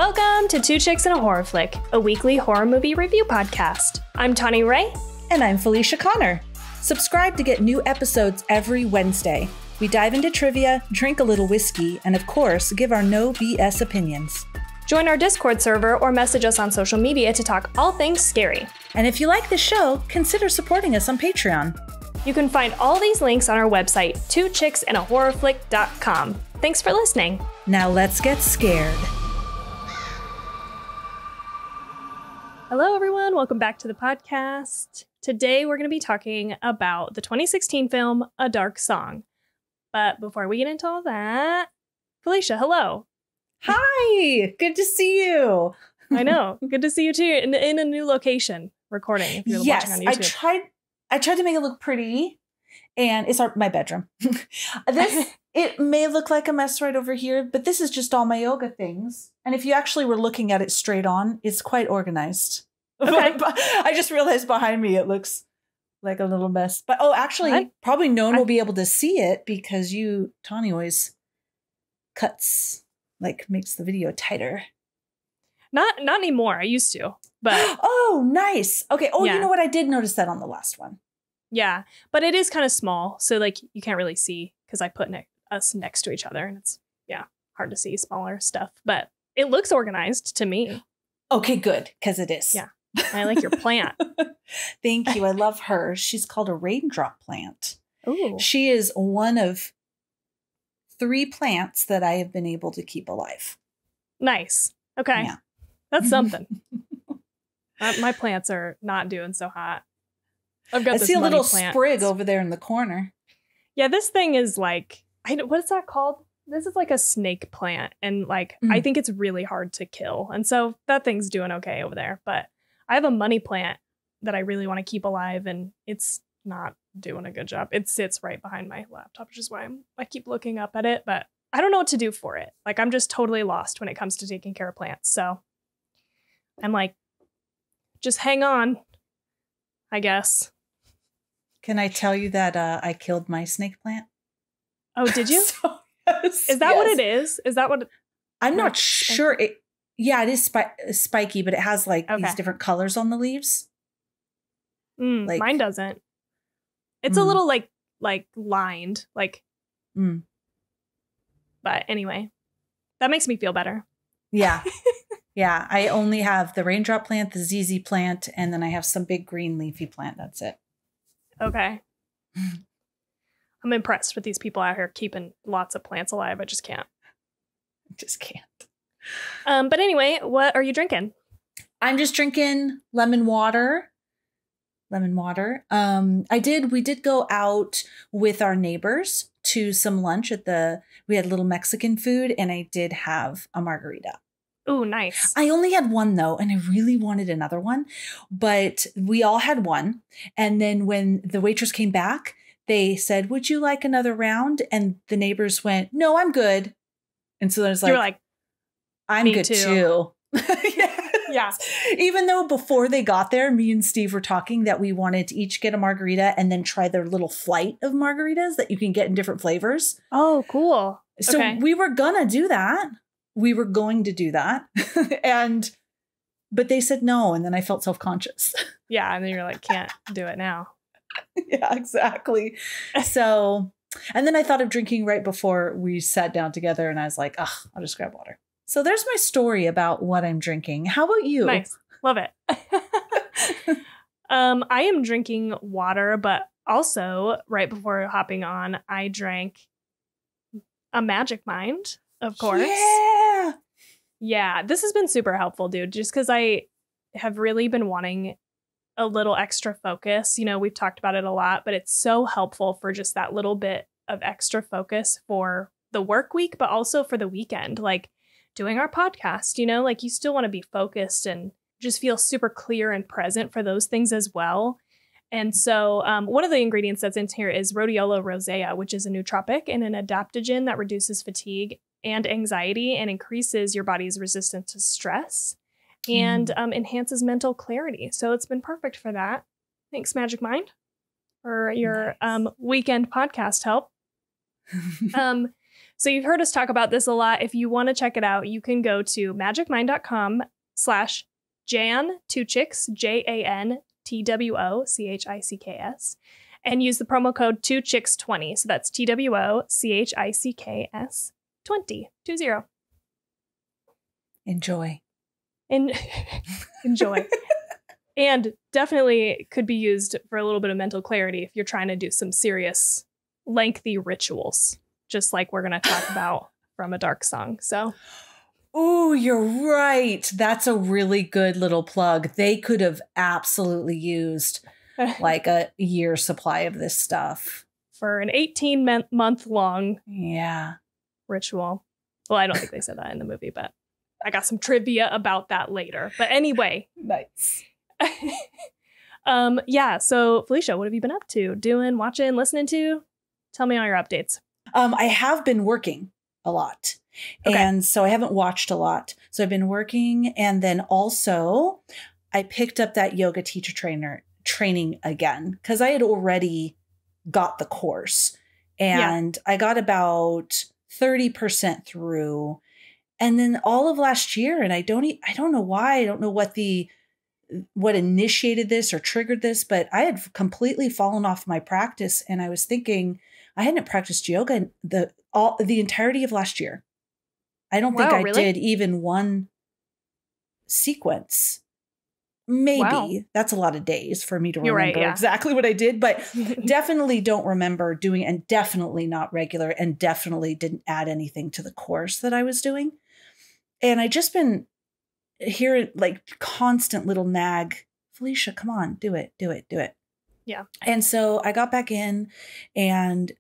Welcome to Two Chicks and a Horror Flick, a weekly horror movie review podcast. I'm Tawny Ray. And I'm Felicia Connor. Subscribe to get new episodes every Wednesday. We dive into trivia, drink a little whiskey, and of course, give our no BS opinions. Join our Discord server or message us on social media to talk all things scary. And if you like the show, consider supporting us on Patreon. You can find all these links on our website, twochicksandahorrorflick.com. Thanks for listening. Now let's get scared. Hello, everyone. Welcome back to the podcast. Today, we're going to be talking about the 2016 film, A Dark Song. But before we get into all that, Felicia, hello. Hi, good to see you. I know. Good to see you too. In a new location recording. If you're watching on YouTube. I tried to make it look pretty, and it's my bedroom. It may look like a mess right over here, but this is just all my yoga things. And if you actually were looking at it straight on, it's quite organized. Okay. But I just realized behind me it looks like a little mess. But actually, probably no one will be able to see it because Tawny always cuts, makes the video tighter. Not anymore. I used to, but oh, nice. Okay. Oh, yeah. You know what? I did notice that on the last one. Yeah, but it is kind of small, so you can't really see because I put us next to each other, and it's hard to see smaller stuff. But it looks organized to me. Okay, good, because it is. Yeah, I like your plant. Thank you. I love her. She's called a raindrop plant. Ooh. She is one of 3 plants that I have been able to keep alive. Nice. Okay. Yeah. That's something. My plants are not doing so hot. I've got I this see a little plant. sprig over there in the corner. Yeah, this thing is what is that called? This is like a snake plant. And I think it's really hard to kill. And so that thing's doing okay over there. But I have a money plant that I really want to keep alive. And it's not doing a good job. It sits right behind my laptop, which is why I keep looking up at it. But I don't know what to do for it. I'm just totally lost when it comes to taking care of plants. So I'm just hang on, I guess. Can I tell you that I killed my snake plant? Oh, did you? Yes, is that what it is? Is that what? I'm not sure. It is spiky, but it has these different colors on the leaves. Mine doesn't. It's a little lined, But anyway, that makes me feel better. Yeah. Yeah. I only have the raindrop plant, the ZZ plant, and then I have some big green leafy plant. That's it. Okay. I'm impressed with these people out here keeping lots of plants alive. I just can't. But anyway, what are you drinking? I'm just drinking lemon water. We did go out with our neighbors to some lunch we had little Mexican food, and I did have a margarita. Ooh, nice. I only had one though, and I really wanted another one, but we all had one. And then when the waitress came back, they said, "Would you like another round?" And the neighbors went, "No, I'm good." And so there's you were like, I'm good too. Yeah. Even though before they got there, me and Steve were talking that we wanted to each get a margarita and then try their little flight of margaritas that you can get in different flavors. Oh, cool. So we were going to do that. But they said no. And then I felt self-conscious. Yeah. And then you're like, can't do it now. Yeah, exactly. So, and then I thought of drinking right before we sat down together, and I was like, I'll just grab water. So there's my story about what I'm drinking. How about you? Nice. Love it. I am drinking water, but also right before hopping on, I drank a Magic Mind, of course. Yeah. Yeah. This has been super helpful, dude, just because I have really been wanting a little extra focus. We've talked about it a lot, but it's so helpful for just that little bit of extra focus for the work week, but also for the weekend. Doing our podcast, you still want to be focused and just feel super clear and present for those things as well. And so one of the ingredients that's in here is rhodiola rosea, which is a nootropic and an adaptogen that reduces fatigue and anxiety and increases your body's resistance to stress and enhances mental clarity. So it's been perfect for that. Thanks, Magic Mind, for your weekend podcast help. So you've heard us talk about this a lot. If you want to check it out, you can go to magicmind.com/Jan2chicks, JANTWOCHICKS, and use the promo code 2chicks20. So that's TWOCHICKS 20. Enjoy. Enjoy. And definitely could be used for a little bit of mental clarity if you're trying to do some serious, lengthy rituals, just like we're going to talk about from a dark song. So, oh, you're right. That's a really good little plug. They could have absolutely used like a year supply of this stuff for an 18-month long ritual. Well, I don't think they said that in the movie, but I got some trivia about that later. But anyway. Nice. So Felicia, what have you been up to? Doing, watching, listening to? Tell me all your updates. I have been working a lot. Okay. And so I haven't watched a lot. So I've been working. And then also I picked up that yoga teacher training again, because I had already got the course and I got about 30% through. And then all of last year, and I don't know why, I don't know what initiated this or triggered this, but I had completely fallen off my practice. And I was thinking I hadn't practiced yoga the entirety of last year. I don't think I did even one sequence. Maybe that's a lot of days for me to remember exactly what I did, but definitely don't remember doing, and definitely not regular, and definitely didn't add anything to the course that I was doing. And I just been hearing like constant little nag, Felicia, come on, do it. Yeah. And so I got back in and,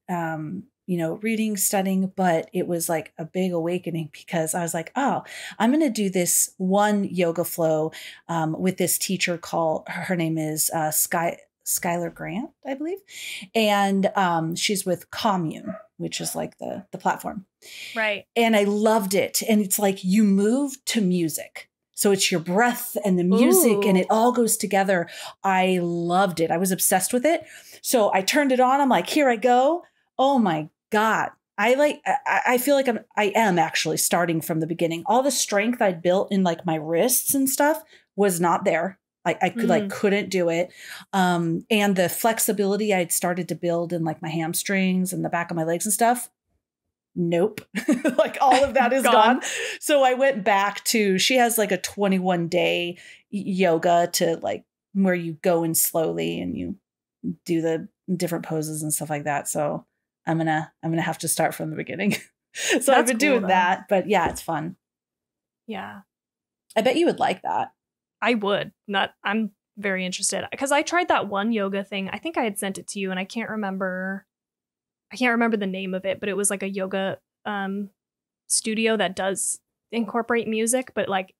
reading, studying, but it was like a big awakening because I was like, oh, I'm going to do this one yoga flow with this teacher her name is Skylar Grant, I believe. And she's with Commune, which is like the platform. Right. And I loved it. And it's like you move to music. So it's your breath and the music and it all goes together. I loved it. I was obsessed with it. So I turned it on. I'm like, here I go. Oh my God. I feel like I am actually starting from the beginning. All the strength I'd built in like my wrists and stuff was not there. I couldn't do it. And the flexibility I'd started to build in like my hamstrings and the back of my legs and stuff. Nope. Like all of that is gone. So I went back to, she has like a 21-day yoga to like where you go in slowly and you do the different poses and stuff like that. So I'm going to have to start from the beginning. So I've been doing that, but yeah, it's fun. Yeah. I bet you would like that. I would. I'm very interested because I tried that one yoga thing. I think I had sent it to you and I can't remember the name of it, but it was like a yoga studio that does incorporate music, but like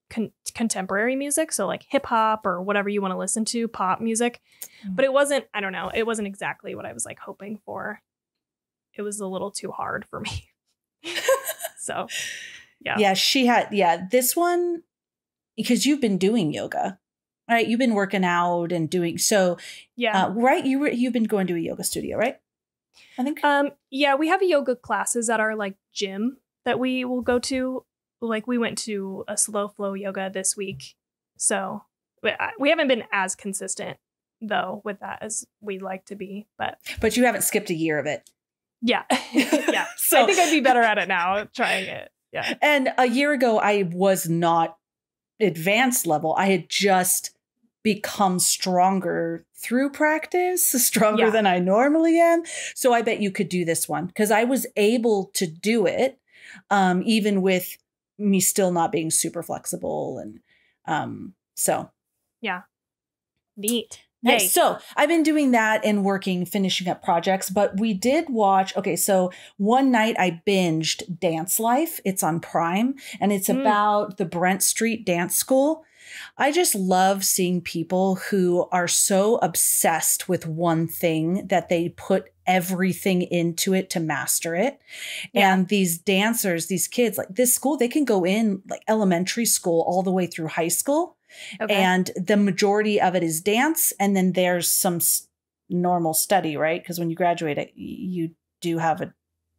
contemporary music. So like hip hop or whatever you want to listen to, pop music. But it wasn't, I don't know, it wasn't exactly what I was like hoping for. It was a little too hard for me. So, yeah. Yeah, this one, because you've been doing yoga, right? You've been working out and doing, so, right? You've been going to a yoga studio, right? I think. Yeah, we have yoga classes at our like gym that we will go to. Like we went to a slow flow yoga this week. So we haven't been as consistent though with that as we'd like to be, but you haven't skipped a year of it. Yeah. Yeah. So I think I'd be better at it now trying it. Yeah. And a year ago I was not advanced level. I had just become stronger through practice, stronger than I normally am. So I bet you could do this one because I was able to do it even with me still not being super flexible. And so. Yeah. Neat. Nice. Yay. So I've been doing that and working, finishing up projects, but we did watch. Okay. So one night I binged Dance Life. It's on Prime and it's about the Brent Street Dance School. I just love seeing people who are so obsessed with one thing that they put everything into it to master it. Yeah. And these dancers, these kids, like this school, they can go in like elementary school all the way through high school. Okay. And the majority of it is dance. And then there's some normal study, right? Because when you graduate, you do have a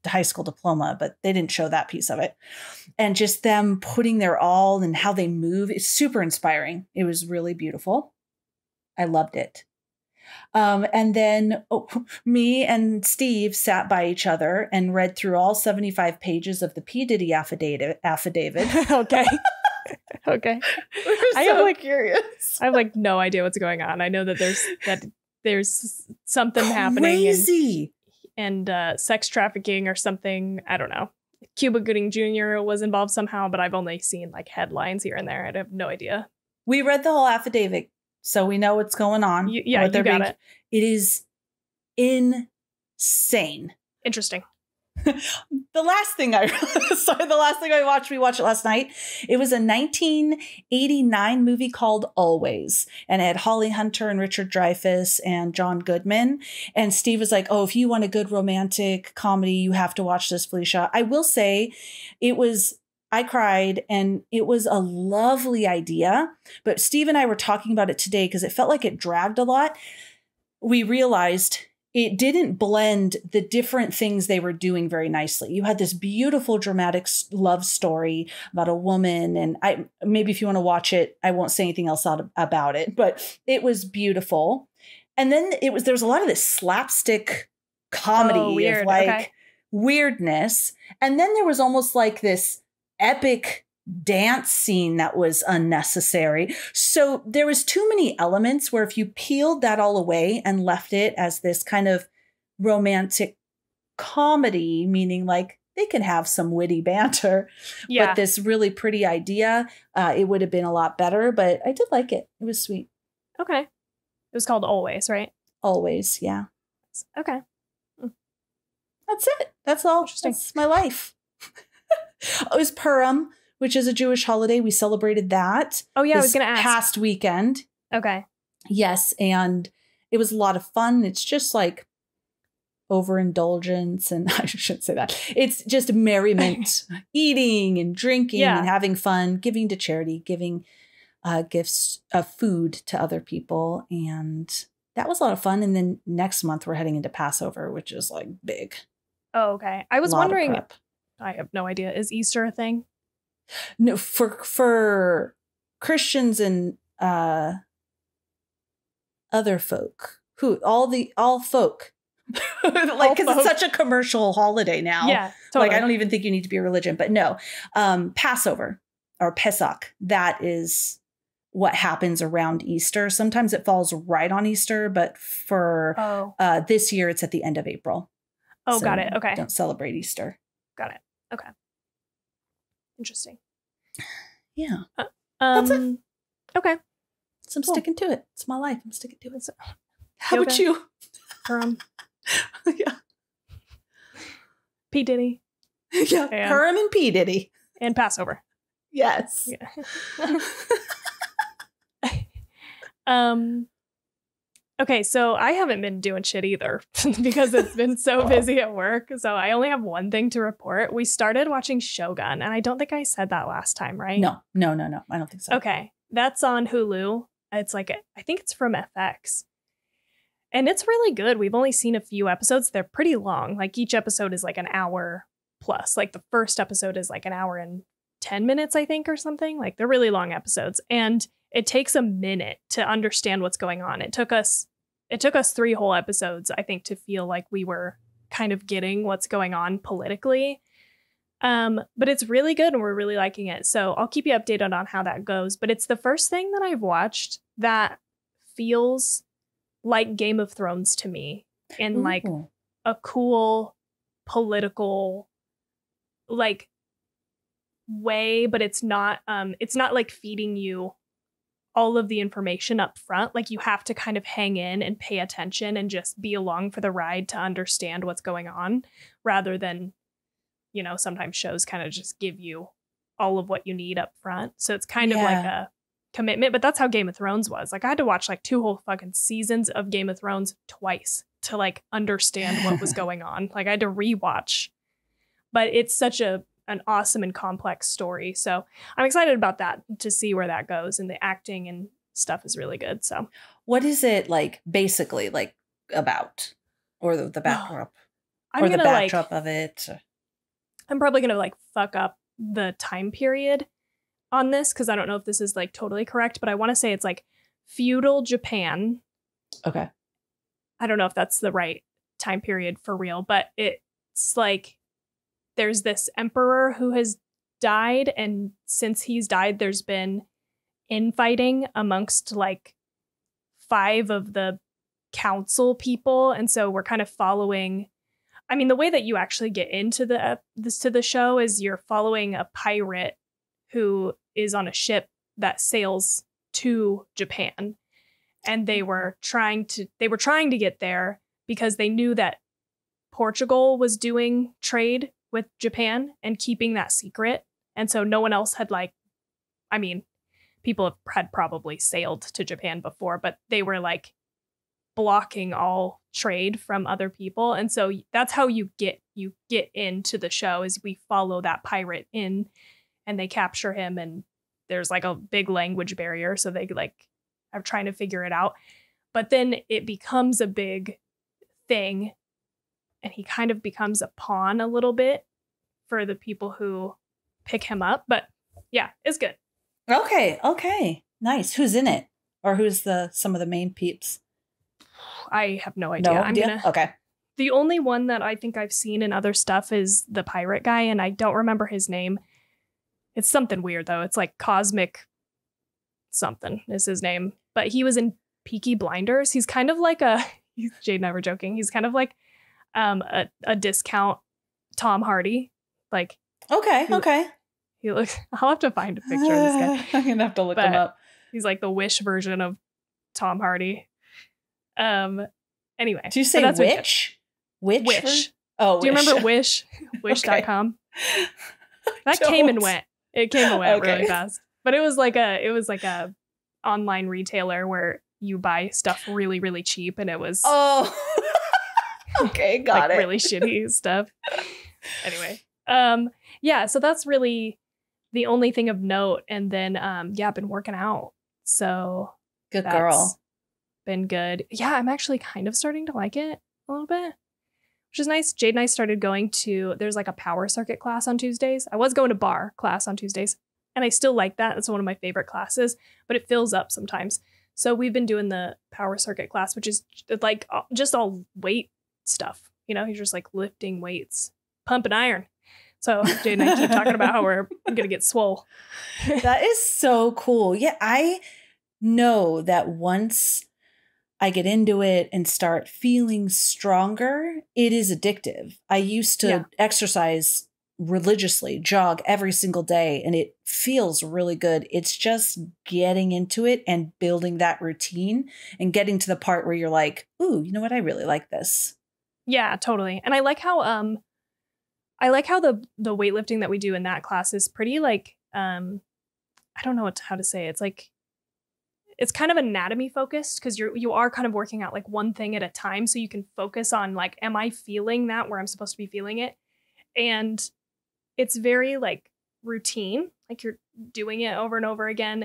high school diploma, but they didn't show that piece of it. And just them putting their all and how they move. It's super inspiring. It was really beautiful. I loved it. And then me and Steve sat by each other and read through all 75 pages of the P. Diddy affidavit. Okay. Okay. I am curious. I have like no idea what's going on. I know that there's something happening. Crazy. And sex trafficking or something. I don't know. Cuba Gooding Jr. was involved somehow, but I've only seen like headlines here and there. I have no idea. We read the whole affidavit, so we know what's going on. You got it. It is insane. Interesting. The last thing I watched, we watched it last night. It was a 1989 movie called Always. And it had Holly Hunter and Richard Dreyfuss and John Goodman. And Steve was like, oh, if you want a good romantic comedy, you have to watch this, Felicia. I will say I cried and it was a lovely idea. But Steve and I were talking about it today because it felt like it dragged a lot. We realized it didn't blend the different things they were doing very nicely. You had this beautiful dramatic love story about a woman. And maybe if you want to watch it, I won't say anything else about it, but it was beautiful. And then there's a lot of this slapstick comedy of like weirdness. And then there was almost like this epic dance scene that was unnecessary. So there was too many elements where if you peeled that all away and left it as this kind of romantic comedy, meaning like they can have some witty banter, but this really pretty idea, it would have been a lot better, but I did like it. It was sweet. Okay. It was called Always, right? Always. Yeah. Okay. That's it. That's all. Interesting. That's my life. It was Purim, which is a Jewish holiday. We celebrated that. Oh, yeah, I was going to ask. Past weekend. Okay. Yes, and it was a lot of fun. It's just like overindulgence, and I shouldn't say that. It's just merriment, eating and drinking and having fun, giving to charity, giving gifts of food to other people. And that was a lot of fun. And then next month we're heading into Passover, which is like big. Oh, okay. I was wondering, I have no idea. Is Easter a thing? No, for Christians and other folk, all folk, like because it's such a commercial holiday now. Yeah, totally. Like I don't even think you need to be a religion, but no, Passover or Pesach, that is what happens around Easter. Sometimes it falls right on Easter, but for this year it's at the end of April. Oh, so got it. Okay, don't celebrate Easter. Got it. Okay. Interesting. Yeah. That's it. Okay. So I'm sticking to it. It's my life. I'm sticking to it. So. How about you? Yeah. P. Diddy. Yeah. Purim and P. Diddy. And Passover. Yes. Yeah. Okay, so I haven't been doing shit either because it's been so busy at work. So I only have one thing to report. We started watching Shogun, and I don't think I said that last time, right? No. I don't think so. Okay, that's on Hulu. It's like, I think it's from FX. And it's really good. We've only seen a few episodes. They're pretty long. Like each episode is like an hour plus. Like the first episode is like an hour and 10 minutes, I think, or something. Like they're really long episodes. And it takes a minute to understand what's going on. It took us 3 whole episodes, I think, to feel like we were kind of getting what's going on politically. But it's really good and we're really liking it. So I'll keep you updated on how that goes. But it's the first thing that I've watched that feels like Game of Thrones to me in like a cool political like way, but it's not like feeding you all of the information up front. Like you have to kind of hang in and pay attention and just be along for the ride to understand what's going on, rather than, you know, sometimes shows kind of just give you all of what you need up front. So it's kind of like a commitment, but that's how Game of Thrones was. Like I had to watch like 2 whole fucking seasons of Game of Thrones twice to like understand what was going on. Like I had to rewatch, but it's such an awesome and complex story. So I'm excited about that, to see where that goes. And the acting and stuff is really good. So what is it like basically like about, or the backdrop? or the backdrop of it. I'm probably gonna like fuck up the time period on this because I don't know if this is like totally correct, but I want to say it's like feudal Japan. Okay. I don't know if that's the right time period for real, but it's like there's this emperor who has died, and since he's died, there's been infighting amongst like 5 of the council people, and so we're kind of following. I mean, the way that you actually get into the show is you're following a pirate who is on a ship that sails to Japan, and they were trying to get there because they knew that Portugal was doing trade with Japan and keeping that secret, and so no one else had people had probably sailed to Japan before, but they were like blocking all trade from other people. And so that's how you get into the show is we follow that pirate in and they capture him, and there's like a big language barrier. So they like are trying to figure it out. But then it becomes a big thing and he kind of becomes a pawn a little bit for the people who pick him up. But yeah, it's good. Okay. Nice. Who's in it? Or who's some of the main peeps? I have no idea. Okay. The only one that I think I've seen in other stuff is the pirate guy, and I don't remember his name. It's something weird though. It's like Cosmic something is his name. But he was in Peaky Blinders. He's kind of like Jade and I were joking. He's kind of like a discount Tom Hardy. Like Okay. He looks. I'll have to find a picture of this guy. I'm gonna have to look him up. He's like the Wish version of Tom Hardy. Anyway. Do you say Witch? Wish. Oh, do you remember Wish? Wish.com. That came and went. It came and went really fast. But it was like a online retailer where you buy stuff really, really cheap, and it was okay, got it. Really shitty stuff. Anyway. Yeah, so that's really the only thing of note. And then I've been working out. So good girl. Been good. Yeah, I'm actually kind of starting to like it a little bit, which is nice. Jade and I started going there's like a power circuit class on Tuesdays. I was going to bar class on Tuesdays, and I still like that. It's one of my favorite classes, but it fills up sometimes. So we've been doing the power circuit class, which is like just all weight stuff. You know, you're just like lifting weights, pumping iron. So Jade and I keep talking about how we're going to get swole. That is so cool. Yeah, I know that once I get into it and start feeling stronger, it is addictive. I used to exercise religiously, jog every single day, and it feels really good. It's just getting into it and building that routine and getting to the part where you're like, ooh, you know what? I really like this. Yeah, totally. And I like how the weightlifting that we do in that class is pretty like, I don't know how to say it. It's like, it's kind of anatomy focused because you are kind of working out like one thing at a time. So you can focus on like, am I feeling that where I'm supposed to be feeling it? And it's very like routine, like you're doing it over and over again.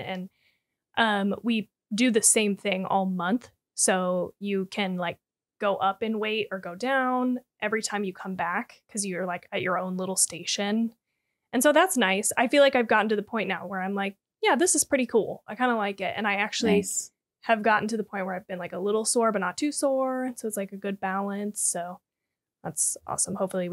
And we do the same thing all month. So you can like go up in weight or go down every time you come back because you're like at your own little station. And so that's nice. I feel like I've gotten to the point now where I'm like, yeah, this is pretty cool. I kind of like it. And I actually have gotten to the point where I've been like a little sore, but not too sore. So it's like a good balance. So that's awesome. Hopefully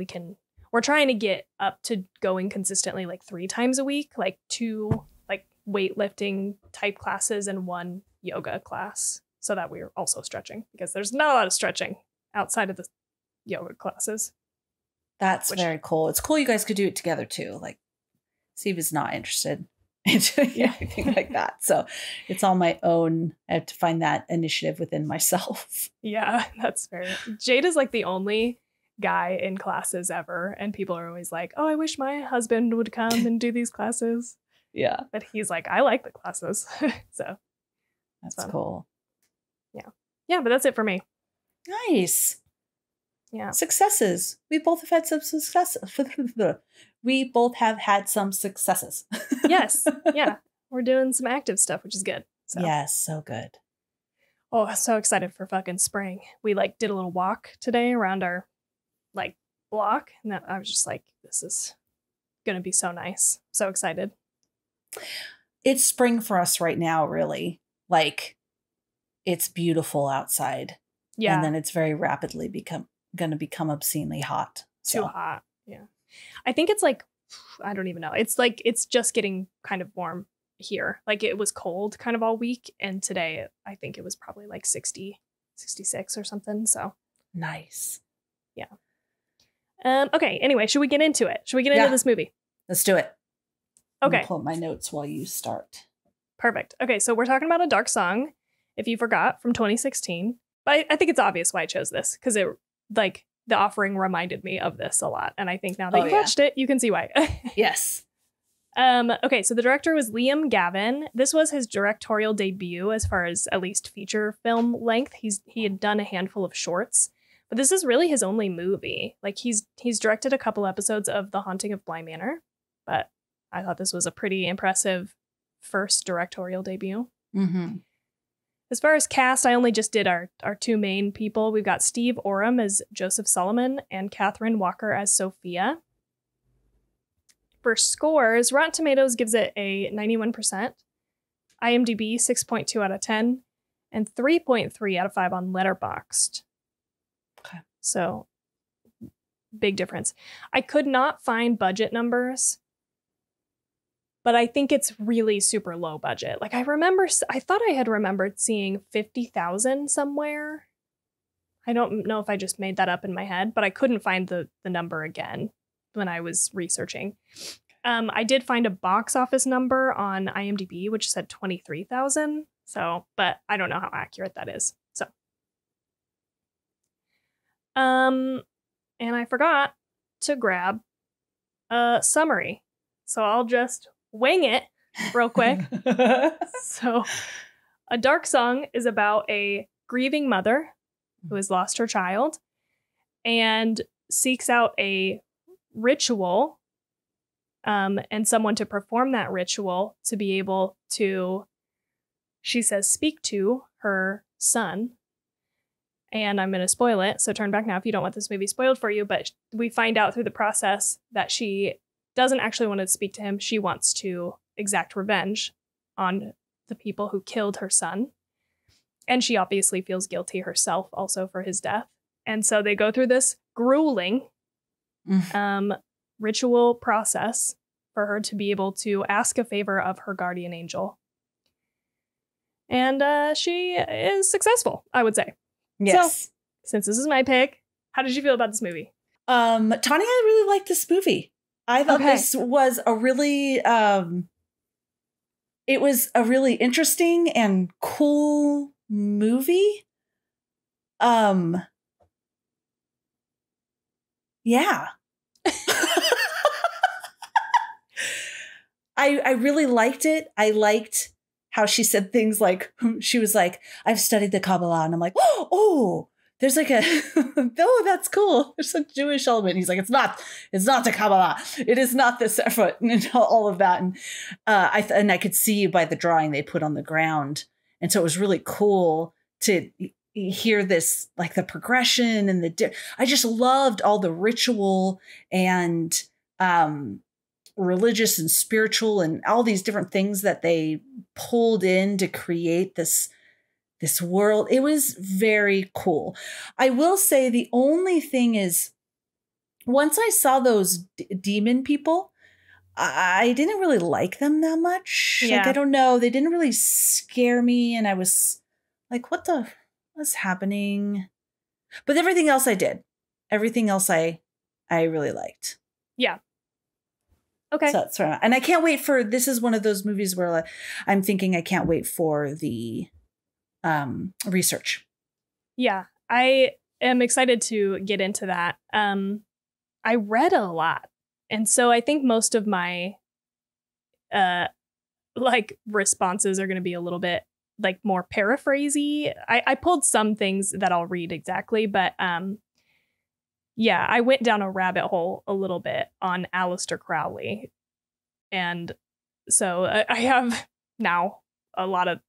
we're trying to get up to going consistently like 3 times a week, like 2 like weightlifting type classes and 1 yoga class so that we're also stretching because there's not a lot of stretching outside of the yoga classes. That's very cool. It's cool you guys could do it together too. Like Steve is not interested in doing anything like that. So it's all my own. I have to find that initiative within myself. Yeah, that's fair. Jade is like the only guy in classes ever. And people are always like, oh, I wish my husband would come and do these classes. Yeah. But he's like, I like the classes. So that's cool. Yeah. Yeah, but that's it for me. Nice. Yeah. Successes. We both have had some successes. We both have had some successes. Yes. Yeah. We're doing some active stuff, which is good. So. Yes, so good. Oh, so excited for fucking spring. We like did a little walk today around our like block. And that, I was just like, this is going to be so nice. So excited. It's spring for us right now, really. Like, it's beautiful outside. Yeah. And then it's very rapidly going to become obscenely hot. Too hot. Yeah. I think it's like, I don't even know. It's like, it's just getting kind of warm here. Like it was cold kind of all week. And today I think it was probably like 60, 66 or something. So nice. Yeah. Okay. Anyway, should we get into it? Should we get into this movie? Let's do it. Okay. I'll pull up my notes while you start. Perfect. Okay. So we're talking about A Dark Song, if you forgot, from 2016. But I think it's obvious why I chose this because it like The Offering reminded me of this a lot. And I think now that you watched it, you can see why. Yes. Okay, so the director was Liam Gavin. This was his directorial debut as far as at least feature film length. He had done a handful of shorts, but this is really his only movie. Like he's directed a couple episodes of The Haunting of Bly Manor, but I thought this was a pretty impressive first directorial debut. Mm-hmm. As far as cast, I only just did our two main people. We've got Steve Oram as Joseph Solomon and Catherine Walker as Sophia. For scores, Rotten Tomatoes gives it a 91%, IMDb 6.2 out of 10, and 3.3 out of 5 on Letterboxd. Okay. So, big difference. I could not find budget numbers, but I think it's really super low budget. Like I thought I had remembered seeing 50,000 somewhere. I don't know if I just made that up in my head, but I couldn't find the number again when I was researching. I did find a box office number on IMDb, which said 23,000. So, but I don't know how accurate that is. So, and I forgot to grab a summary. So I'll just wing it real quick. So, A Dark Song is about a grieving mother who has lost her child and seeks out a ritual and someone to perform that ritual to be able to, she says, speak to her son. And I'm going to spoil it, so turn back now if you don't want this movie spoiled for you. But we find out through the process that she doesn't actually want to speak to him. She wants to exact revenge on the people who killed her son. And she obviously feels guilty herself also for his death. And so they go through this grueling ritual process for her to be able to ask a favor of her guardian angel. And she is successful, I would say. Yes. So, since this is my pick, how did you feel about this movie? Tawny, I really liked this movie. I thought this was a really, it was a really interesting and cool movie. Yeah. I really liked it. I liked how she said things like, she was like, I've studied the Kabbalah. And I'm like, oh, there's like a, oh, that's cool. There's a Jewish element. He's like, it's not the Kabbalah. It is not the Sephot and all of that. And I could see by the drawing they put on the ground. And so it was really cool to hear this, like the progression and I just loved all the ritual and religious and spiritual and all these different things that they pulled in to create this world. It was very cool. I will say the only thing is, once I saw those demon people, I didn't really like them that much. Yeah. Like, I don't know. They didn't really scare me. And I was like, what's happening? But everything else I did. Everything else I really liked. Yeah. Okay. So that's right. And I can't wait for, this is one of those movies where I'm thinking I can't wait for the research. Yeah, I am excited to get into that. I read a lot. And so I think most of my responses are going to be a little bit like more paraphrasey. I pulled some things that I'll read exactly, but yeah, I went down a rabbit hole a little bit on Aleister Crowley. And so I have now a lot of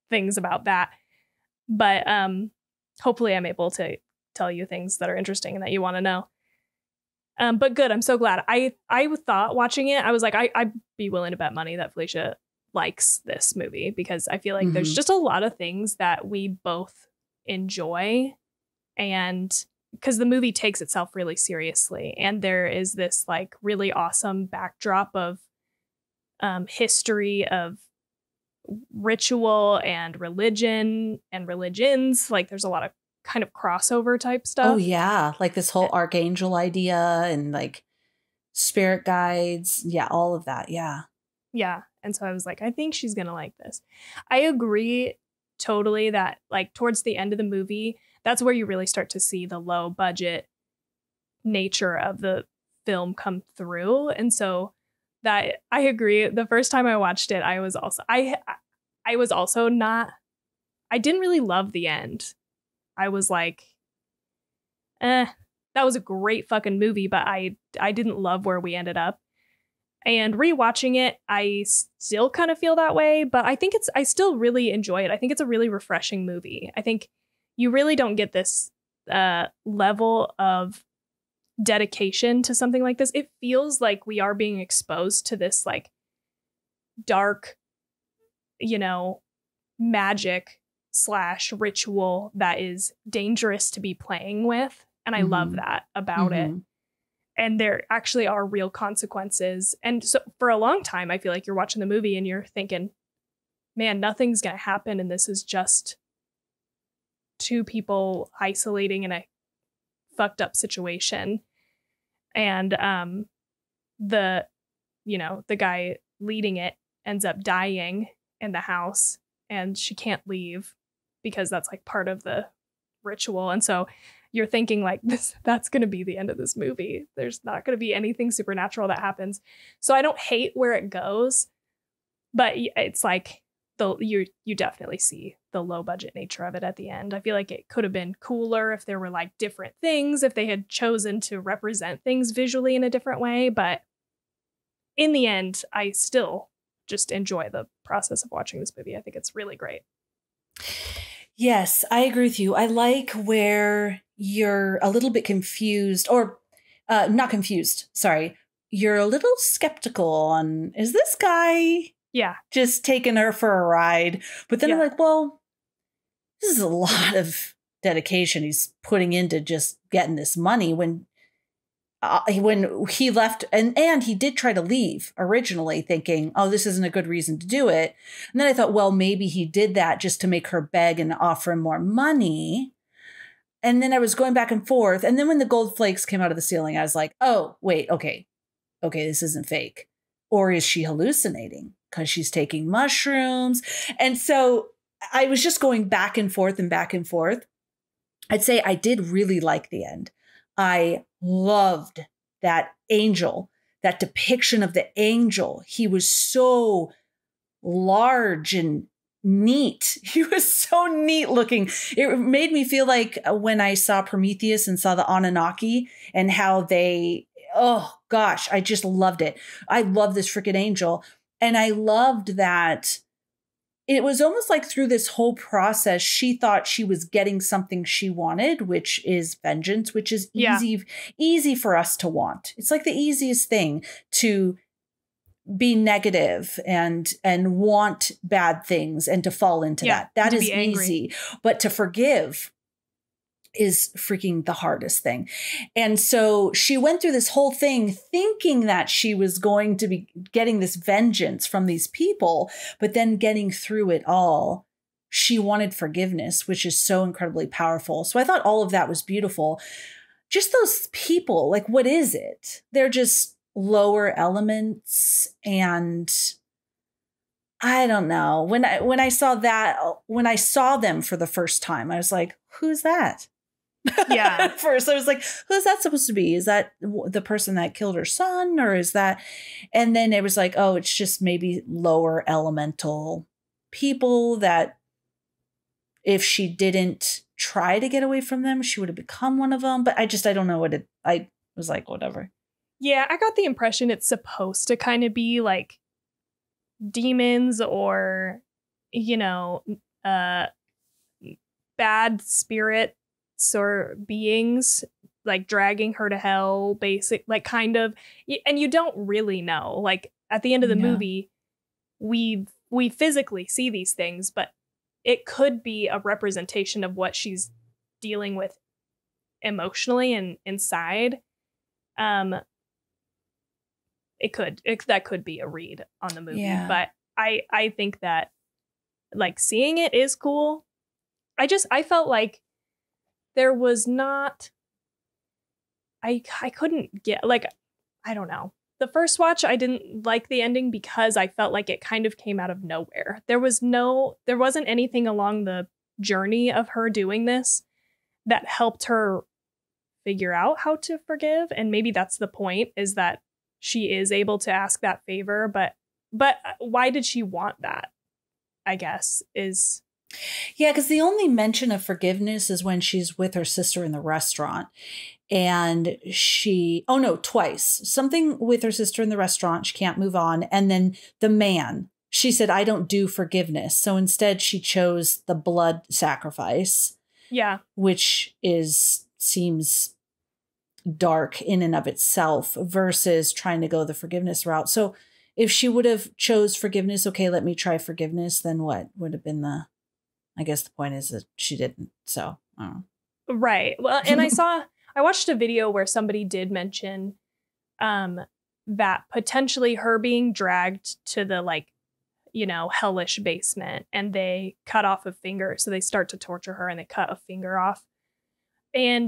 things about that. But hopefully I'm able to tell you things that are interesting and that you want to know. But good. I'm so glad. I thought watching it, I was like, I'd be willing to bet money that Felicia likes this movie, because I feel like there's just a lot of things that we both enjoy, and because the movie takes itself really seriously, and there is this like really awesome backdrop of history of ritual and religion and religions. Like there's a lot of kind of crossover type stuff. Oh yeah, like this whole archangel idea and like spirit guides. Yeah, all of that. Yeah. Yeah. And so I was like, I think she's going to like this. I agree totally that like towards the end of the movie, that's where you really start to see the low budget nature of the film come through. And so that I agree. The first time I watched it, I was also not, I didn't really love the end. I was like, that was a great fucking movie, but I didn't love where we ended up. And rewatching it, I still kind of feel that way, but I still really enjoy it. I think it's a really refreshing movie. I think you really don't get this level of dedication to something like this. It feels like we are being exposed to this like dark, magic / ritual that is dangerous to be playing with. And I love that about it. And there actually are real consequences. And so for a long time, I feel like you're watching the movie and you're thinking, man, nothing's going to happen. And this is just two people isolating in a fucked up situation. And the guy leading it ends up dying in the house, and she can't leave because that's like part of the ritual. And so you're thinking like that's going to be the end of this movie. There's not going to be anything supernatural that happens. So I don't hate where it goes, but it's like you definitely see the low budget nature of it at the end. I feel like it could have been cooler if there were like different things, if they had chosen to represent things visually in a different way. But in the end, I still just enjoy the process of watching this movie. I think it's really great. Yes, I agree with you. I like where you're a little bit confused, or not confused, sorry. You're a little skeptical on, is this guy just taking her for a ride? But then I'm like, well, this is a lot of dedication he's putting into just getting this money when he left, and he did try to leave originally thinking, oh, this isn't a good reason to do it. And then I thought, well, maybe he did that just to make her beg and offer him more money. And then I was going back and forth. And then when the gold flakes came out of the ceiling, I was like, oh, wait, okay, this isn't fake. Or is she hallucinating because she's taking mushrooms? And so I was just going back and forth and back and forth. I'd say I did really like the end. I loved that angel, that depiction of the angel. He was so large and neat. He was so neat looking. It made me feel like when I saw Prometheus and saw the Anunnaki and how they, oh gosh, I just loved it. I love this freaking angel. And I loved that it was almost like through this whole process, she thought she was getting something she wanted, which is vengeance, which is easy for us to want. It's like the easiest thing to be negative and want bad things and to fall into that. That is easy. But to forgive is freaking the hardest thing. And so she went through this whole thing thinking that she was going to be getting this vengeance from these people, but then getting through it all, she wanted forgiveness, which is so incredibly powerful. So I thought all of that was beautiful. Just those people, like, what is it? They're just lower elements. And I don't know. When I saw them for the first time, I was like, who's that? Yeah. At first, I was like, who's that supposed to be? Is that the person that killed her son? Or is that? And then it was like, oh, it's just maybe lower elemental people that if she didn't try to get away from them, she would have become one of them. But I don't know I was like, whatever. Yeah, I got the impression it's supposed to kind of be like demons or, bad spirit or beings like dragging her to hell, like kind of, and you don't really know. Like at the end of the movie, we physically see these things, but it could be a representation of what she's dealing with emotionally and inside. That could be a read on the movie, but I think that like seeing it is cool. I felt like there was not, I couldn't get, like, I don't know. The first watch, I didn't like the ending because I felt like it kind of came out of nowhere. There wasn't anything along the journey of her doing this that helped her figure out how to forgive. And maybe that's the point, is that she is able to ask that favor. But why did she want that? I guess is. Yeah, because the only mention of forgiveness is when she's with her sister in the restaurant. And twice. Something with her sister in the restaurant. She can't move on. And then the man, she said, I don't do forgiveness. So instead she chose the blood sacrifice. Yeah. Which seems dark in and of itself versus trying to go the forgiveness route. So if she would have chose forgiveness, okay, let me try forgiveness, then what would have been I guess the point is that she didn't. So, I don't know. Right. Well, and I watched a video where somebody did mention that potentially her being dragged to the, like, you know, hellish basement, and they cut off a finger. So they start to torture her and they cut a finger off. And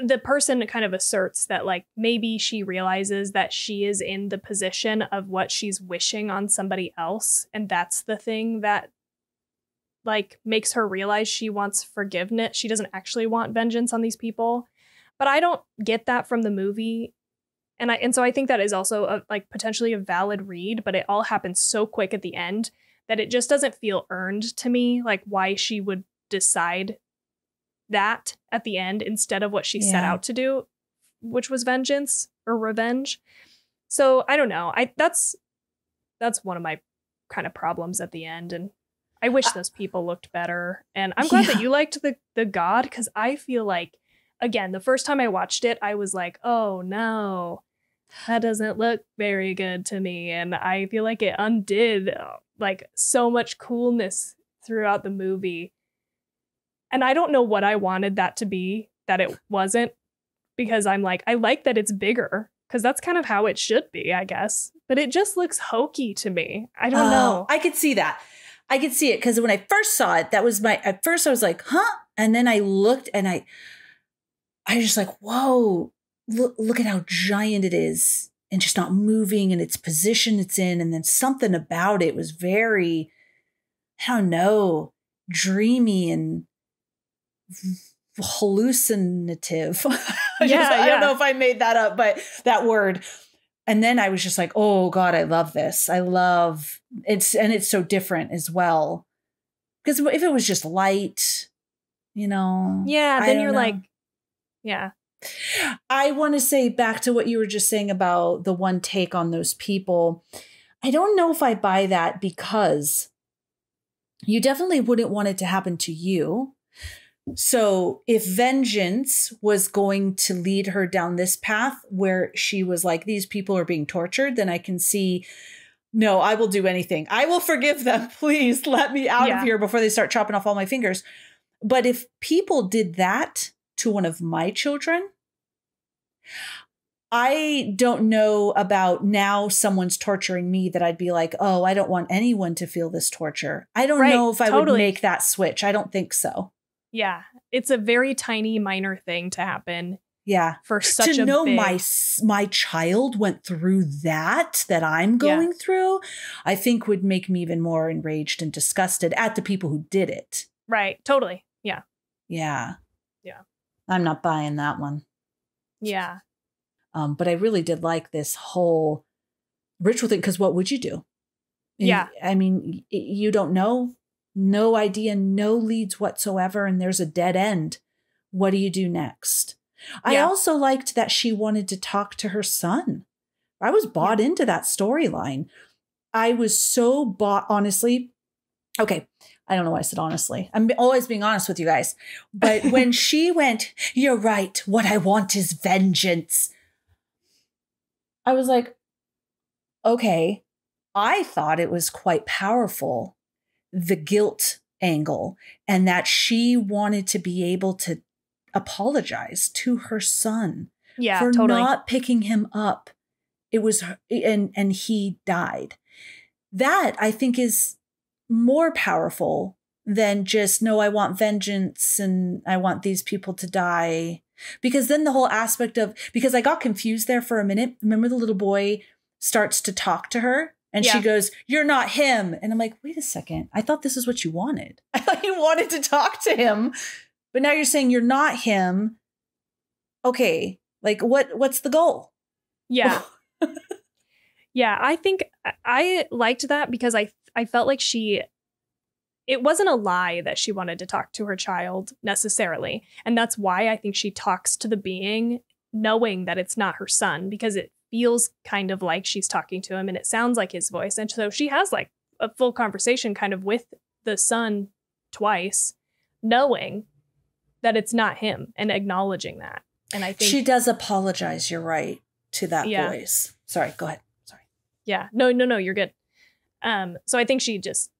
the person kind of asserts that, like, maybe she realizes that she is in the position of what she's wishing on somebody else. And that's the thing that, like, makes her realize she wants forgiveness. She doesn't actually want vengeance on these people. But I don't get that from the movie. And so I think that is also potentially a valid read, but it all happens so quick at the end that it just doesn't feel earned to me, like why she would decide that at the end instead of what she set out to do, which was vengeance or revenge. So I don't know. That's one of my kind of problems at the end. And I wish those people looked better. And I'm glad that you liked the god, because I feel like, again, the first time I watched it, I was like, oh no, that doesn't look very good to me. And I feel like it undid like so much coolness throughout the movie. And I don't know what I wanted that to be, that it wasn't, because I'm like, I like that it's bigger, because that's kind of how it should be, I guess. But it just looks hokey to me. I don't know. I could see that. I could see it, because when I first saw it, at first I was like, huh? And then I looked and I was just like, whoa, look at how giant it is, and just not moving, and its position it's in. And then something about it was very, I don't know, dreamy and hallucinative. I don't know if I made that up, but that word. And then I was just like, oh God, I love this. I love it. And it's so different as well. Because if it was just light, you know. Yeah, then you're like, yeah. I want to say back to what you were just saying about the one take on those people. I don't know if I buy that, because you definitely wouldn't want it to happen to you. So if vengeance was going to lead her down this path where she was like, these people are being tortured, then I can see, no, I will do anything. I will forgive them. Please let me out of here before they start chopping off all my fingers. But if people did that to one of my children, I don't know about now someone's torturing me that I'd be like, oh, I don't want anyone to feel this torture. I don't know if I would make that switch. I don't think so. Yeah, it's a very tiny, minor thing to happen. Yeah, for such to know my child went through that I'm going through, I think would make me even more enraged and disgusted at the people who did it. Right. Totally. Yeah. Yeah. Yeah. I'm not buying that one. Yeah. But I really did like this whole ritual thing, because what would you do? Yeah. I mean, you don't know. No idea, no leads whatsoever, and there's a dead end. What do you do next? I also liked that she wanted to talk to her son. I was bought into that storyline. I was so honestly, Okay. I don't know why I said honestly. I'm always being honest with you guys. But when she went, you're right. What I want is vengeance. I was like, okay. I thought it was quite powerful, the guilt angle, and that she wanted to be able to apologize to her son for not picking him up. It was, and he died. That I think is more powerful than just, no, I want vengeance and I want these people to die. Because then the whole aspect of, because I got confused there for a minute. Remember the little boy starts to talk to her and she goes, you're not him. And I'm like, wait a second. I thought this is what you wanted. I thought you wanted to talk to him, but now you're saying you're not him. Okay. Like what's the goal? Yeah. Yeah. I think I liked that because I felt like it wasn't a lie that she wanted to talk to her child necessarily. And that's why I think she talks to the being knowing that it's not her son, because it feels kind of like she's talking to him and it sounds like his voice. And so she has like a full conversation kind of with the son twice, knowing that it's not him and acknowledging that. And I think she does apologize. You're right, to that voice. Sorry, go ahead. Sorry. Yeah, no, you're good. So I think she just,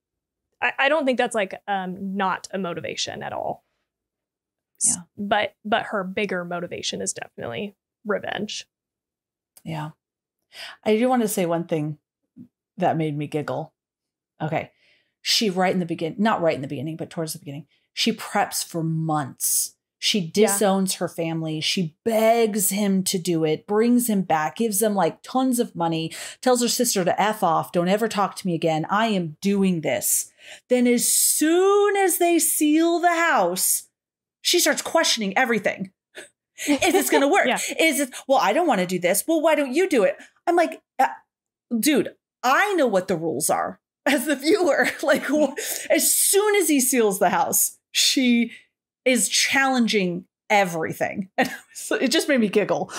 I don't think that's like not a motivation at all. Yeah. But her bigger motivation is definitely revenge. Yeah. I do want to say one thing that made me giggle. Okay. She not right in the beginning, but towards the beginning, she preps for months. She disowns her family. She begs him to do it, brings him back, gives them like tons of money, tells her sister to F off. Don't ever talk to me again. I am doing this. Then as soon as they seal the house, she starts questioning everything. Is this going to work? Is it, well, I don't want to do this. Well, why don't you do it? I'm like, dude, I know what the rules are as the viewer. Like, as soon as he seals the house, she is challenging everything. And it just made me giggle.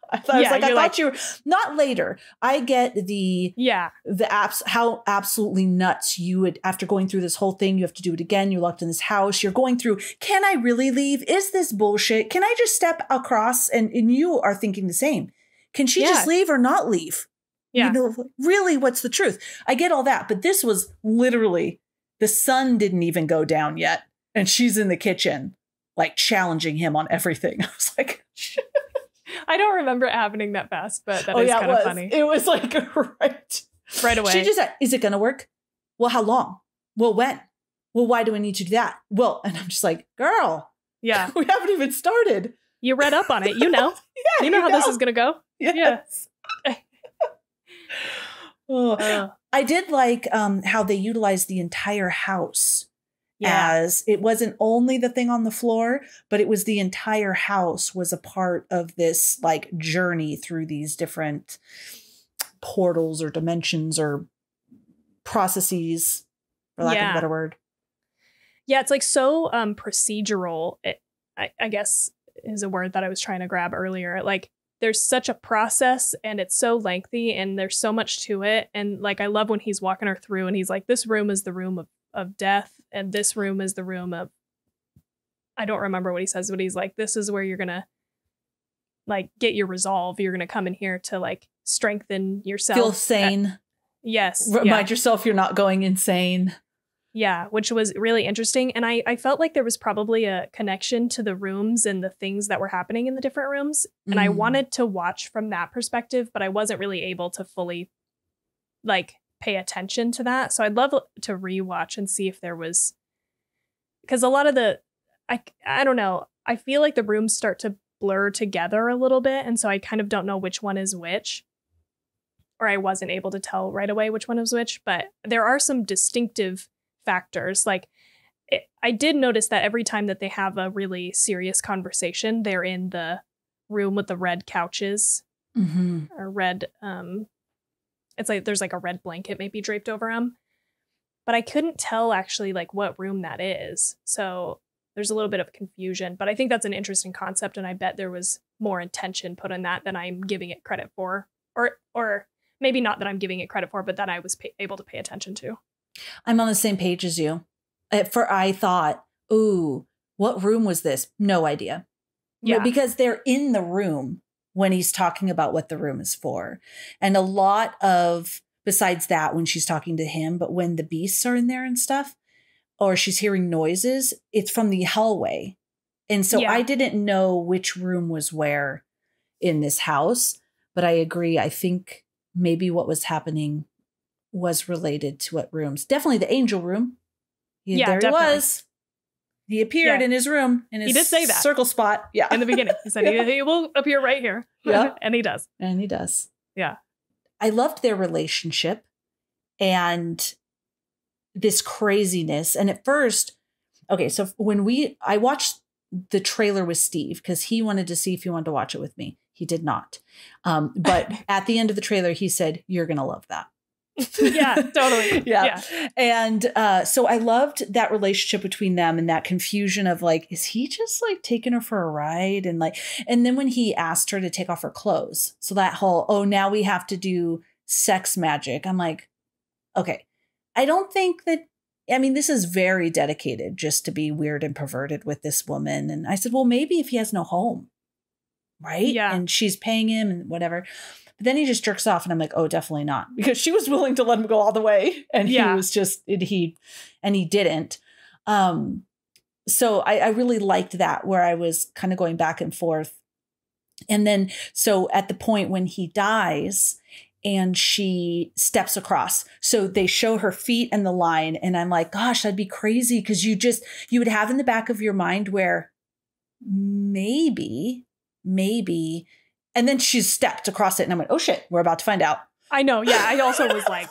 I thought you were not later. I get the apps, how absolutely nuts you would, after going through this whole thing, you have to do it again. You're locked in this house. You're going through, can I really leave? Is this bullshit? Can I just step across? And you are thinking the same. Can she just leave or not leave? Yeah. You know, really, what's the truth? I get all that. But this was literally, the sun didn't even go down yet. And she's in the kitchen, like challenging him on everything. I was like, I don't remember it happening that fast, but that is kind of funny. It was like right away. She just said, is it going to work? Well, how long? Well, when? Well, why do I need to do that? Well, and I'm just like, girl, we haven't even started. You read up on it. You know, you know how this is going to go. Yes. I did like how they utilized the entire house. As it wasn't only the thing on the floor, but it was the entire house was a part of this like journey through these different portals or dimensions or processes, for lack of a better word. Yeah, it's like so procedural. I guess is a word that I was trying to grab earlier. Like there's such a process and it's so lengthy and there's so much to it. And like I love when he's walking her through and he's like, this room is the room of death. And this room is the room of, I don't remember what he says, but he's like, this is where you're going to like get your resolve. You're going to come in here to like strengthen yourself. Feel sane. Yes. Remind yourself you're not going insane. Yeah. Which was really interesting. And I felt like there was probably a connection to the rooms and the things that were happening in the different rooms. And I wanted to watch from that perspective, but I wasn't really able to fully like pay attention to that. So I'd love to rewatch and see if there was, because a lot of the, I don't know, I feel like the rooms start to blur together a little bit. And so I kind of don't know which one is which, or I wasn't able to tell right away which one is which, but there are some distinctive factors. Like I did notice that every time that they have a really serious conversation, they're in the room with the red couches or red, it's like there's like a red blanket maybe draped over them. But I couldn't tell actually like what room that is. So there's a little bit of confusion. But I think that's an interesting concept. And I bet there was more intention put in that than I'm giving it credit for. Or maybe not that I'm giving it credit for, but that I was able to pay attention to. I'm on the same page as you. I thought, ooh, what room was this? No idea. Yeah. Because they're in the room when he's talking about what the room is for. And a lot of, besides that, when she's talking to him, but when the beasts are in there and stuff, or she's hearing noises, it's from the hallway. And so I didn't know which room was where in this house, but I agree. I think maybe what was happening was related to what rooms. Definitely the angel room. There definitely. He was. He appeared in his room, in his he did say that. Circle spot. Yeah. In the beginning. He said he will appear right here. Yeah. And he does. And he does. Yeah. I loved their relationship and this craziness. And at first, okay, so I watched the trailer with Steve because he wanted to see if he wanted to watch it with me. He did not. But at the end of the trailer, he said, "You're going to love that." Yeah, totally. Yeah. And so I loved that relationship between them and that confusion of like, is he just like taking her for a ride? And then when he asked her to take off her clothes. So that whole, oh, now we have to do sex magic. I'm like, okay, I don't think that, I mean, this is very dedicated just to be weird and perverted with this woman. And I said, well, maybe if he has no home, right? Yeah. And she's paying him and whatever. But then he just jerks off and I'm like, oh, definitely not. Because she was willing to let him go all the way. And he was just, he didn't. So I really liked that where I was kind of going back and forth. And then, so at the point when he dies and she steps across, so they show her feet and the line. And I'm like, gosh, that'd be crazy. Because you would have in the back of your mind where maybe, and then she stepped across it and I went, oh shit, we're about to find out. I know. Yeah. I also was like,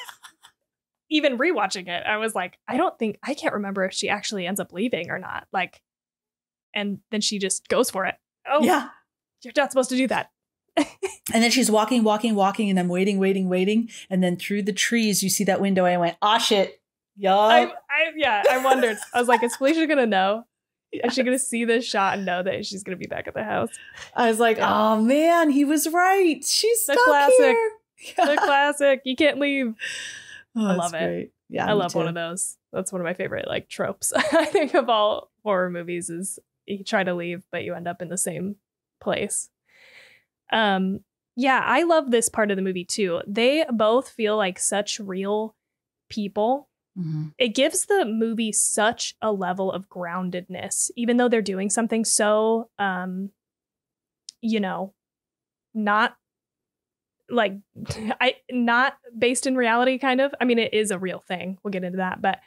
even rewatching it, I was like, I can't remember if she actually ends up leaving or not. Like, and then she just goes for it. Oh, yeah. You're not supposed to do that. And then she's walking, and I'm waiting. And then through the trees, you see that window. And I went, ah, shit. I wondered. I was like, is Felicia going to know? Is she going to see this shot and know that she's going to be back at the house? I was like, oh man, he was right. She's stuck classic. Here. The classic. You can't leave. Oh, I love it. Great. Yeah, I love one of those. That's one of my favorite like tropes. I think of all horror movies is you try to leave, but you end up in the same place. Yeah, I love this part of the movie too. They both feel like such real people. Mm-hmm. It gives the movie such a level of groundedness, even though they're doing something so, not like, not based in reality, kind of. I mean, it is a real thing. We'll get into that, but,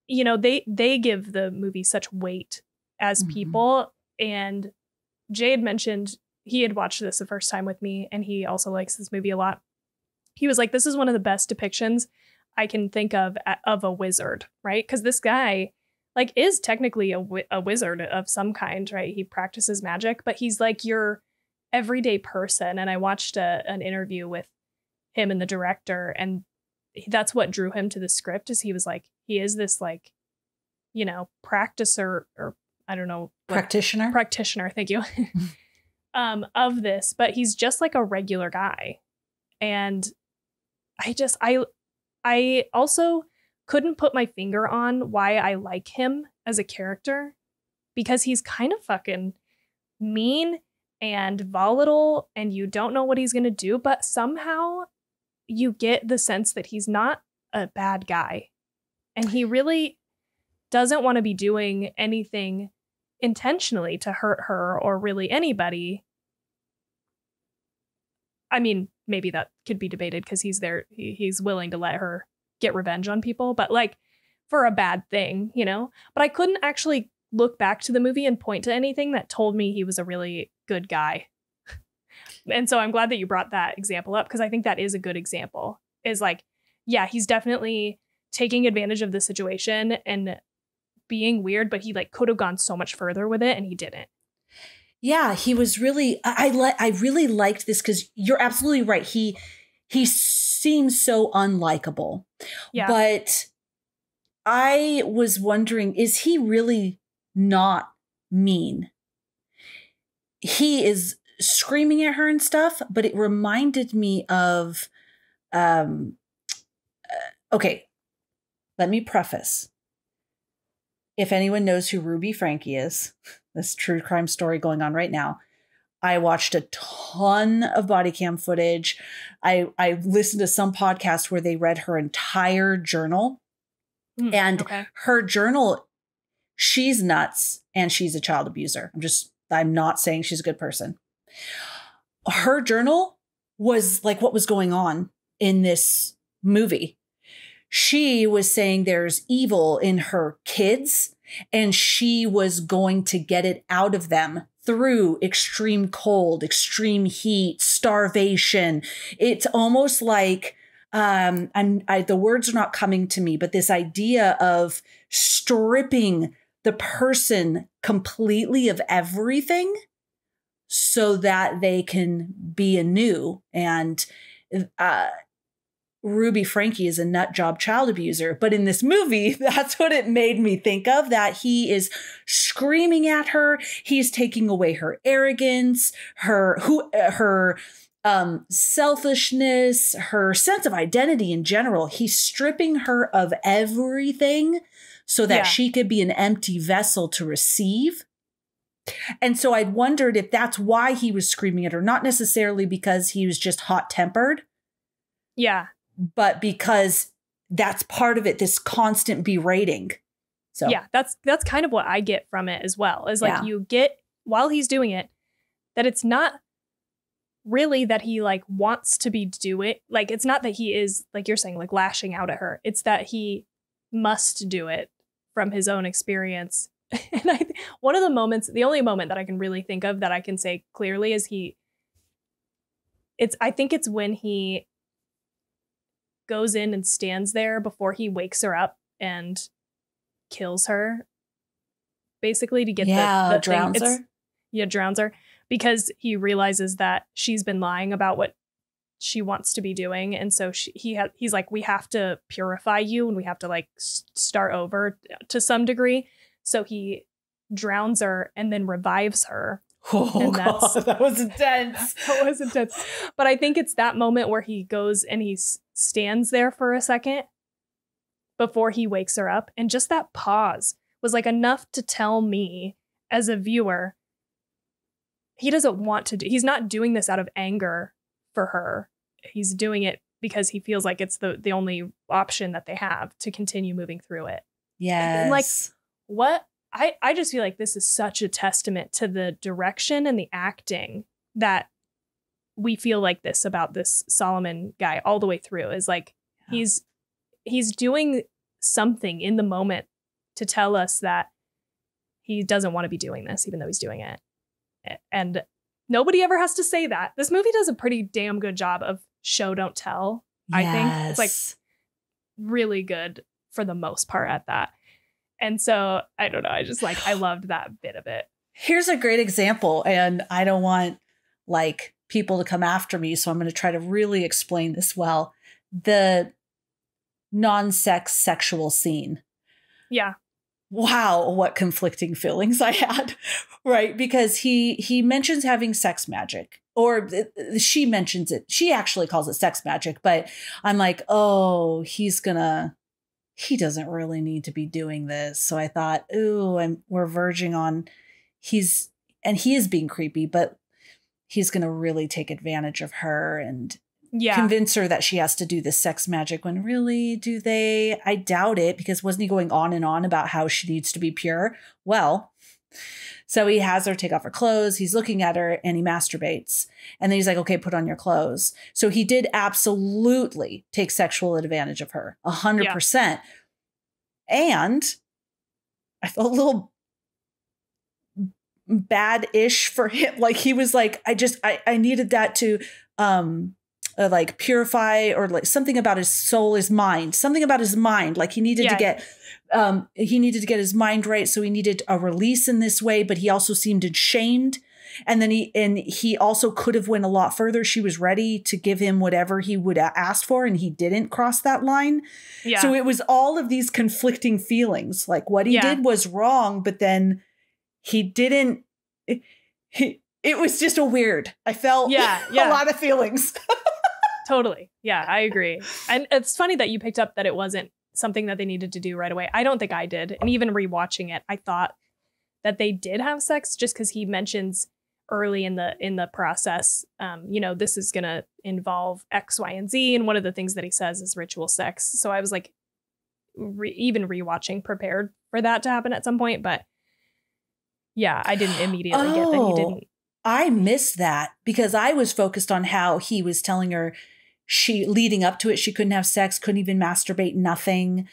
they give the movie such weight as people. And Jay had mentioned he had watched this the first time with me, and he also likes this movie a lot. He was like, this is one of the best depictions I can think of a wizard, right? Because this guy like is technically a wizard of some kind, right? He practices magic, but he's like your everyday person. And I watched an interview with him and the director, and that's what drew him to the script. Is he was like, he is this like, practicer, or I don't know, practitioner. Thank you. Of this, but he's just like a regular guy. And I also couldn't put my finger on why I like him as a character, because he's kind of fucking mean and volatile and you don't know what he's going to do, but somehow you get the sense that he's not a bad guy and he really doesn't want to be doing anything intentionally to hurt her or really anybody. I mean, maybe that could be debated because he's there. He's willing to let her get revenge on people, but like for a bad thing, but I couldn't actually look back to the movie and point to anything that told me he was a really good guy. And so I'm glad that you brought that example up, because I think that is a good example. Is like, yeah, he's definitely taking advantage of the situation and being weird, but he like could have gone so much further with it and he didn't. Yeah, he was really, I really liked this because you're absolutely right. He seems so unlikable. Yeah. But I was wondering, is he really not mean? He is screaming at her and stuff, but it reminded me of Okay, let me preface. If anyone knows who Ruby Frankie is, this true crime story going on right now, I watched a ton of body cam footage. I listened to some podcast where they read her entire journal. And her journal, she's nuts and she's a child abuser. I'm not saying she's a good person. Her journal was like what was going on in this movie. She was saying there's evil in her kids and she was going to get it out of them through extreme cold, extreme heat, starvation. It's almost like, the words are not coming to me, but this idea of stripping the person completely of everything so that they can be anew. And, Ruby Frankie is a nut job child abuser. But in this movie, that's what it made me think of, that he is screaming at her. He's taking away her arrogance, her selfishness, her sense of identity in general. He's stripping her of everything so that she could be an empty vessel to receive. And so I'd wondered if that's why he was screaming at her, not necessarily because he was just hot tempered. Yeah. But because that's part of it, this constant berating. So yeah, that's kind of what I get from it as well. Is like you get, while he's doing it, that it's not really that he like wants to do it. Like, it's not that he is, like you're saying, like lashing out at her. It's that he must do it from his own experience. And one of the moments, the only moment that I can really think of that I can say clearly is I think it's when he goes in and stands there before he wakes her up and kills her, basically to get the drowns her. Yeah, drowns her, because he realizes that she's been lying about what she wants to be doing, and so he's like, we have to purify you and we have to like start over to some degree. So he drowns her and then revives her. Oh, God, that was intense. That was intense. But I think it's that moment where he goes and he stands there for a second before he wakes her up. And just that pause was like enough to tell me as a viewer, he doesn't want to he's not doing this out of anger for her. He's doing it because he feels like it's the only option that they have to continue moving through it. Yes. And like, what? I just feel like this is such a testament to the direction and the acting that we feel like this about this Solomon guy all the way through. Is like he's doing something in the moment to tell us that he doesn't want to be doing this, even though he's doing it. And nobody ever has to say that. This movie does a pretty damn good job of show, don't tell. Yes. I think it's like really good for the most part at that. And so, I don't know, I loved that bit of it. Here's a great example, and I don't want like people to come after me, so I'm going to try to really explain this well. The non-sex sexual scene. Yeah. Wow, what conflicting feelings I had, right? Because he mentions having sex magic, or she mentions it. She actually calls it sex magic, but I'm like, oh, he doesn't really need to be doing this. So I thought, ooh, we're verging on, he is being creepy, but he's going to really take advantage of her and convince her that she has to do this sex magic, when really, do they? I doubt it, because wasn't he going on and on about how she needs to be pure? Well, so he has her take off her clothes. He's looking at her and he masturbates. And then he's like, okay, put on your clothes. So he did absolutely take sexual advantage of her, 100%. Yeah. And I felt a little bad-ish for him. Like he was like, I needed that to like purify, or like something about his soul, his mind, something about his mind. Like he needed to get his mind right. So he needed a release in this way, but he also seemed ashamed. And then he also could have went a lot further. She was ready to give him whatever he would ask for, and he didn't cross that line. Yeah. So it was all of these conflicting feelings. Like what he did was wrong, but then he didn't. It was just a weird. I felt a lot of feelings. Totally. Yeah, I agree. And it's funny that you picked up that it wasn't something that they needed to do right away. I don't think I did. And even rewatching it, I thought that they did have sex just because he mentions early in the process, this is going to involve X, Y, and Z. And one of the things that he says is ritual sex. So I was like, even rewatching, prepared for that to happen at some point. But yeah, I didn't immediately get that he didn't. I missed that because I was focused on how he was telling her leading up to it, she couldn't have sex, couldn't even masturbate, nothing.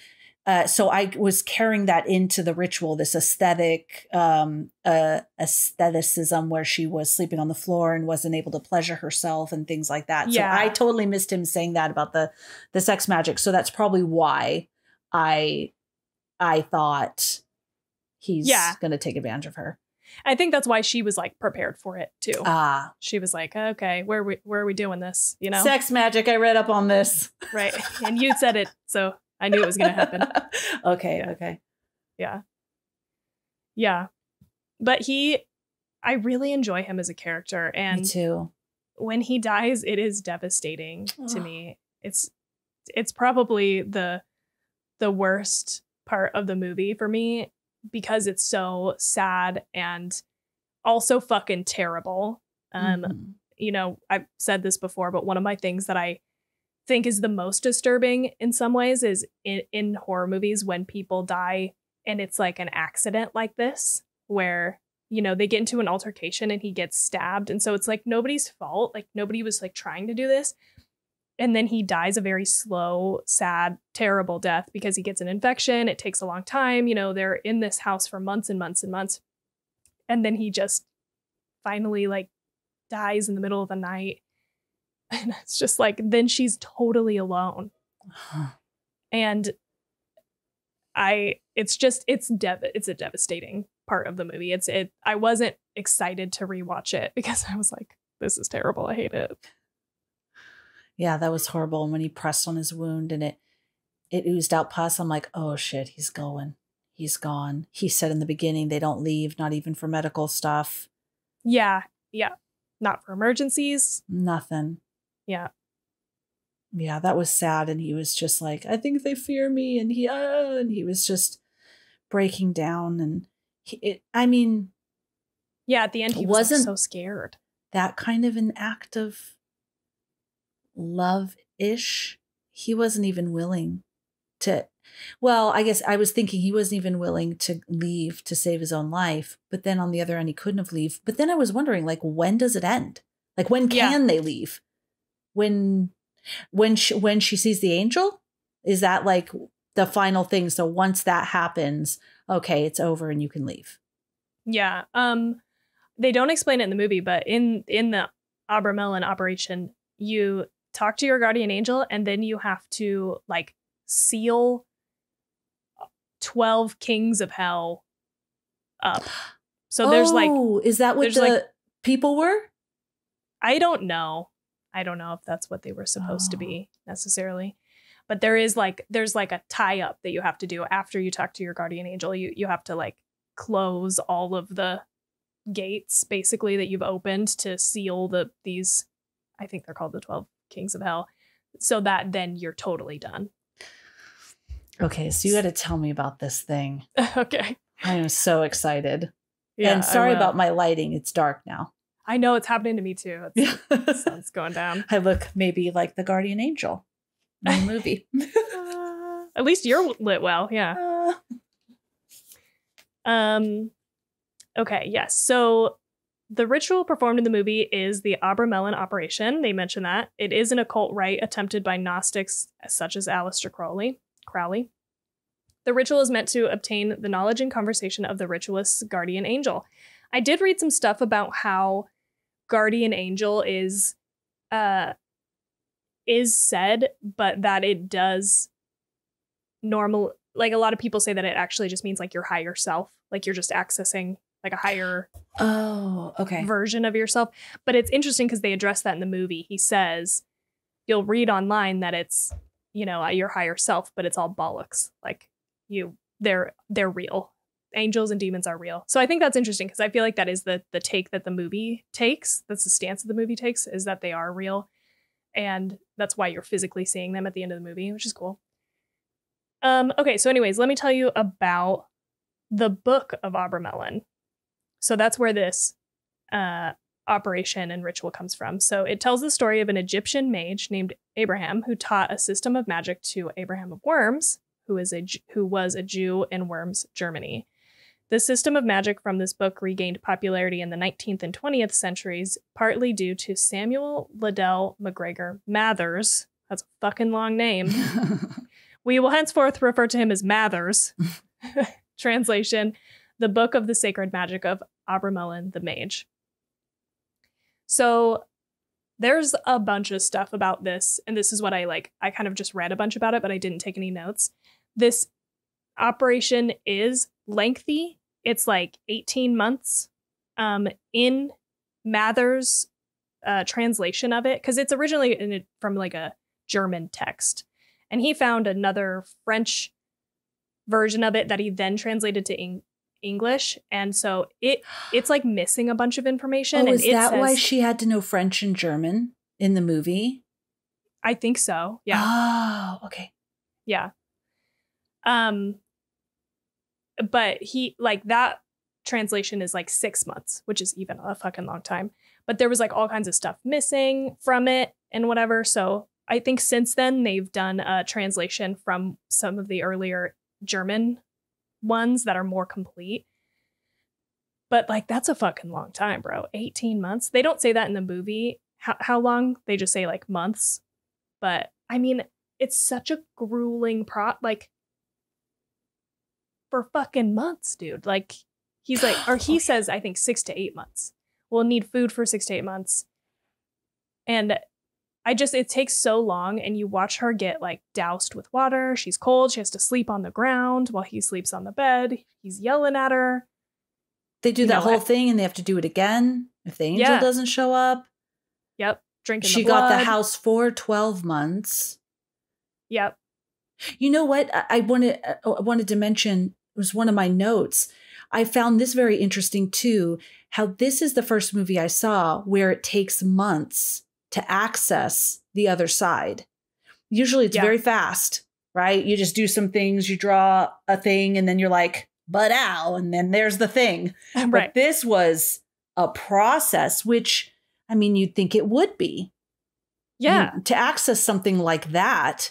So I was carrying that into the ritual, this aestheticism where she was sleeping on the floor and wasn't able to pleasure herself and things like that. Yeah. So I totally missed him saying that about the sex magic. So that's probably why I thought he's going to take advantage of her. I think that's why she was like prepared for it too. She was like, okay, where are we doing this? Sex magic. I read up on this. Right. And you said it. So I knew it was going to happen. Okay. Yeah. Okay. Yeah. Yeah. But I really enjoy him as a character. And me too. When he dies, it is devastating to me. It's probably the worst part of the movie for me because it's so sad and also fucking terrible. I've said this before, but one of my things that I think is the most disturbing in some ways is in horror movies when people die and it's like an accident like this where they get into an altercation and he gets stabbed, and so it's like nobody's fault, like nobody was like trying to do this, and then he dies a very slow, sad, terrible death because he gets an infection. It takes a long time. They're in this house for months and months and months, and then he just finally like dies in the middle of the night. And it's just like, then she's totally alone. And it's a devastating part of the movie. I wasn't excited to rewatch it because I was like, this is terrible. I hate it. Yeah, that was horrible. And when he pressed on his wound and it oozed out pus, I'm like, oh shit, he's going. He's gone. He said in the beginning, they don't leave, not even for medical stuff. Yeah. Yeah. Not for emergencies. Nothing. Yeah. Yeah, that was sad. And he was just like, I think they fear me. And he was just breaking down. And yeah, at the end, he wasn't so scared. That kind of an act of love-ish. He wasn't even willing to, well, I guess I was thinking he wasn't even willing to leave to save his own life. But then on the other end, he couldn't have leave. But then I was wondering, like, when does it end? Like, when can they leave? When she sees the angel? Is that like the final thing? So once that happens, okay, it's over and you can leave. Yeah. They don't explain it in the movie, but in the Abramelin Operation, you talk to your guardian angel and then you have to like seal 12 kings of hell up. So there's like, is that what the people were? I don't know if that's what they were supposed to be necessarily, but there's like a tie up that you have to do after you talk to your guardian angel. You have to like close all of the gates basically that you've opened to seal these, I think they're called the 12 kings of hell, so that then you're totally done. Okay, so you got to tell me about this thing. Okay. I am so excited. Yeah, and sorry about my lighting. It's dark now. I know, it's happening to me too. The sun's going down. I look maybe like the guardian angel in the movie. At least you're lit well. Yeah. Okay. Yes. So the ritual performed in the movie is the Abramelin Operation. They mention that. It is an occult rite attempted by Gnostics such as Aleister Crowley. The ritual is meant to obtain the knowledge and conversation of the ritualist's guardian angel. I did read some stuff about how guardian angel is said, but that it does normal. Like a lot of people say that it actually just means like your higher self, like you're just accessing like a higher version of yourself. But it's interesting because they address that in the movie. He says, you'll read online that it's, your higher self, but it's all bollocks. Like they're real. Angels and demons are real. So I think that's interesting because I feel like that is the take that the movie takes. That's the stance that the movie takes, is that they are real. And that's why you're physically seeing them at the end of the movie, which is cool. Okay, so anyways, let me tell you about the Book of Abramelin. So that's where this operation and ritual comes from. So it tells the story of an Egyptian mage named Abraham who taught a system of magic to Abraham of Worms, who was a Jew in Worms, Germany. The system of magic from this book regained popularity in the 19th and 20th centuries, partly due to Samuel Liddell MacGregor Mathers. That's a fucking long name. We will henceforth refer to him as Mathers. Translation, the Book of the Sacred Magic of Abramelin the Mage. So there's a bunch of stuff about this, and this is what I kind of just read a bunch about it, but I didn't take any notes. This operation is lengthy. It's like 18 months. In Mather's translation of it, because it's originally from like a German text, and he found another French version of it that he then translated to English, and so it's like missing a bunch of information. Oh, and is that why she had to know French and German in the movie? I think so. Yeah. Oh, okay. Yeah. But he that translation is like 6 months, which is even a fucking long time. But there was like all kinds of stuff missing from it and whatever. So I think since then they've done a translation from some of the earlier German ones that are more complete. But like, that's a fucking long time, bro. 18 months. They don't say that in the movie. How long? They just say like months. But I mean, it's such a grueling for fucking months, dude. Like, he's like, or he says, I think 6 to 8 months. We'll need food for 6 to 8 months. And it takes so long, and you watch her get like doused with water. She's cold. She has to sleep on the ground while he sleeps on the bed. He's yelling at her. They do that whole thing, and they have to do it again if the angel doesn't show up. Yep. Drinking She the blood. got the house for 12 months. Yep. You know what? I wanted to mention, it was one of my notes. I found this very interesting too, how this is the first movie I saw where it takes months to access the other side. Usually it's very fast, right? You just do some things, you draw a thing, and then you're like, but ow, and then there's the thing. Right. But this was a process, which, I mean, you'd think it would be. Yeah. To access something like that,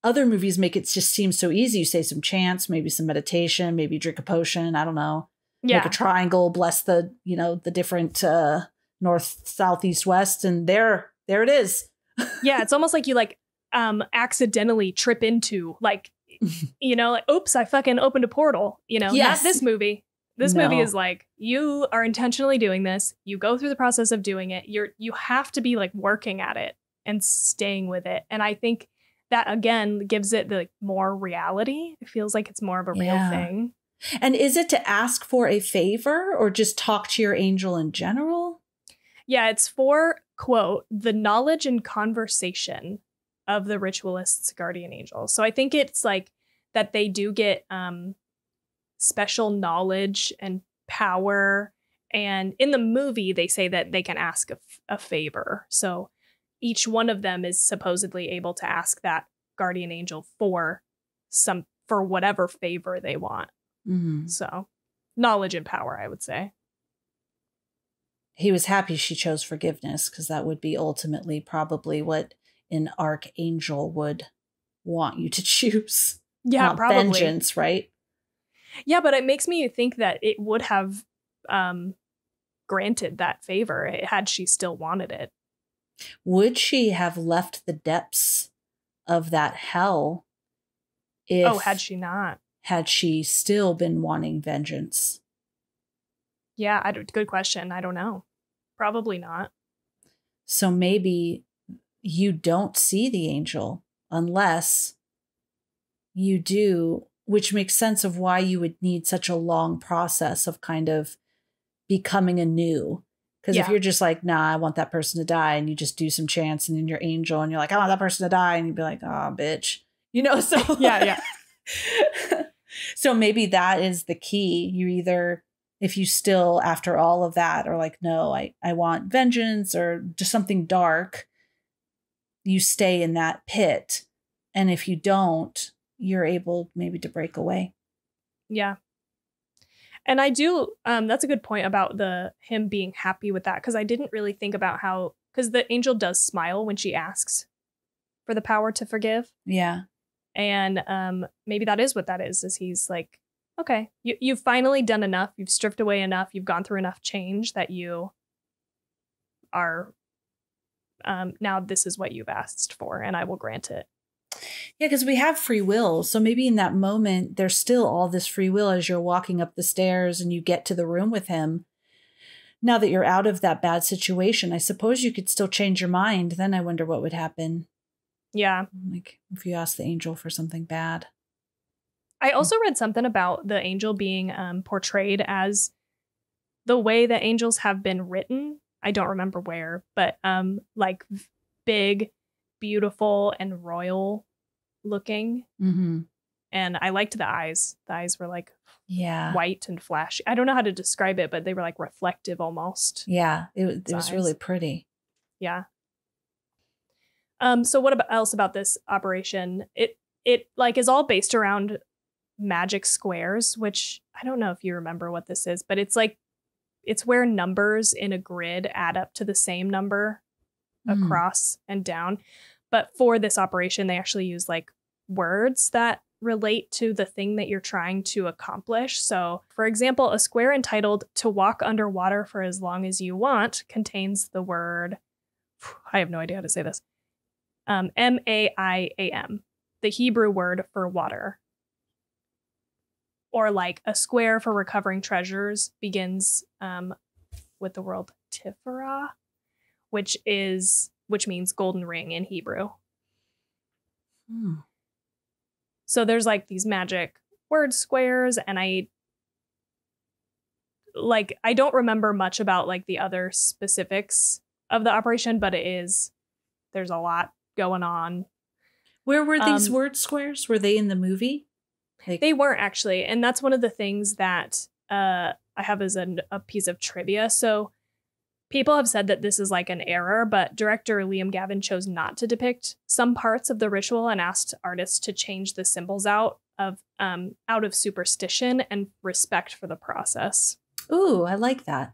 other movies make it just seem so easy. You say some chants, maybe some meditation, maybe drink a potion, I don't know. Yeah. Make a triangle, bless the different north, south, east, west, and there it is. Yeah, it's almost like you accidentally trip into oops, I fucking opened a portal. Yes. Not this movie. This movie is like, you are intentionally doing this. You go through the process of doing it. You have to be like working at it and staying with it. And I think that again gives it the more reality. It feels like it's more of a real thing. And is it to ask for a favor or just talk to your angel in general? Yeah, it's for, quote, the knowledge and conversation of the ritualist's guardian angel. So I think it's like that they do get special knowledge and power. And in the movie, they say that they can ask a favor. So each one of them is supposedly able to ask that guardian angel for whatever favor they want. Mm-hmm. So knowledge and power, I would say. He was happy she chose forgiveness, because that would be ultimately probably what an archangel would want you to choose. Yeah, not probably. Vengeance, right? Yeah, but it makes me think that it would have granted that favor had she still wanted it. Would she have left the depths of that hell had she not? Had she still been wanting vengeance? Yeah, good question. I don't know. Probably not. So maybe you don't see the angel unless you do, which makes sense of why you would need such a long process of kind of becoming anew. Because if you're just like, nah, I want that person to die, and you just do some chants and then you're angel and you're like, I want that person to die, and you'd be like, oh, bitch. So yeah. So maybe that is the key. You either, if you still, after all of that, are like, no, I want vengeance or just something dark, you stay in that pit. And if you don't, you're able maybe to break away. Yeah. And I do, that's a good point about him being happy with that, because I didn't really think about how, because the angel does smile when she asks for the power to forgive. Yeah. And maybe that is what that is he's like, okay, you've finally done enough. You've stripped away enough. You've gone through enough change that you are, now this is what you've asked for, and I will grant it. Yeah, because we have free will. So maybe in that moment, there's still all this free will as you're walking up the stairs and you get to the room with him. Now that you're out of that bad situation, I suppose you could still change your mind. Then I wonder what would happen. Yeah. Like if you ask the angel for something bad. I also read something about the angel being portrayed as the way that angels have been written. I don't remember where, but like big, beautiful, and royal looking. Mm-hmm. And I liked the eyes. The eyes were like yeah, white and flashy. I don't know how to describe it, but they were like reflective almost. Yeah, it was really pretty. Yeah. So what else about this operation? It like is all based around magic squares, which I don't know if you remember what this is, but it's like it's where numbers in a grid add up to the same number across and down. But for this operation, they actually use like words that relate to the thing that you're trying to accomplish. So, for example, a square entitled "To Walk Underwater for as Long as You Want" contains the word, I have no idea how to say this, M-A-I-A-M, the Hebrew word for water. Or like a square for recovering treasures begins with the word Tifera, which means golden ring in Hebrew. So there's like these magic word squares, and I don't remember much about like the other specifics of the operation, but there's a lot going on. Where were these word squares? Were they in the movie? They weren't actually, and that's one of the things that I have as a piece of trivia. So people have said that this is like an error, but director Liam Gavin chose not to depict some parts of the ritual and asked artists to change the symbols out of superstition and respect for the process. Ooh, I like that.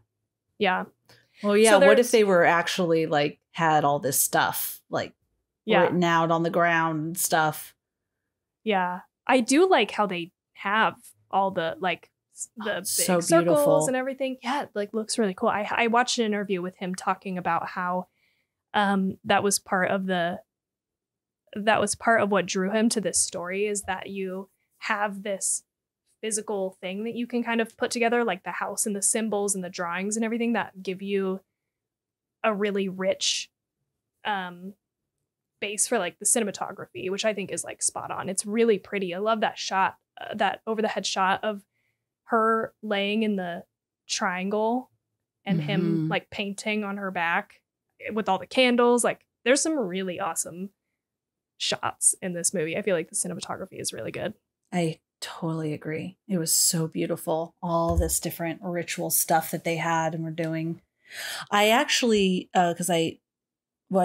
Yeah. Well, yeah. So what if they were actually like had all this stuff like written out on the ground and stuff? Yeah. I do like how they have all the like the big so circles beautiful. And everything. Yeah, it like looks really cool. I watched an interview with him talking about how that was part of what drew him to this story, is that you have this physical thing that you can kind of put together, like the house and the symbols and the drawings and everything, that give you a really rich base for like the cinematography, which I think is like spot on. It's really pretty. I love that shot, that over the head shot of her laying in the triangle and him like painting on her back with all the candles. Like there's some really awesome shots in this movie. I feel like the cinematography is really good. I totally agree. It was so beautiful. All this different ritual stuff that they had and were doing. I actually, because I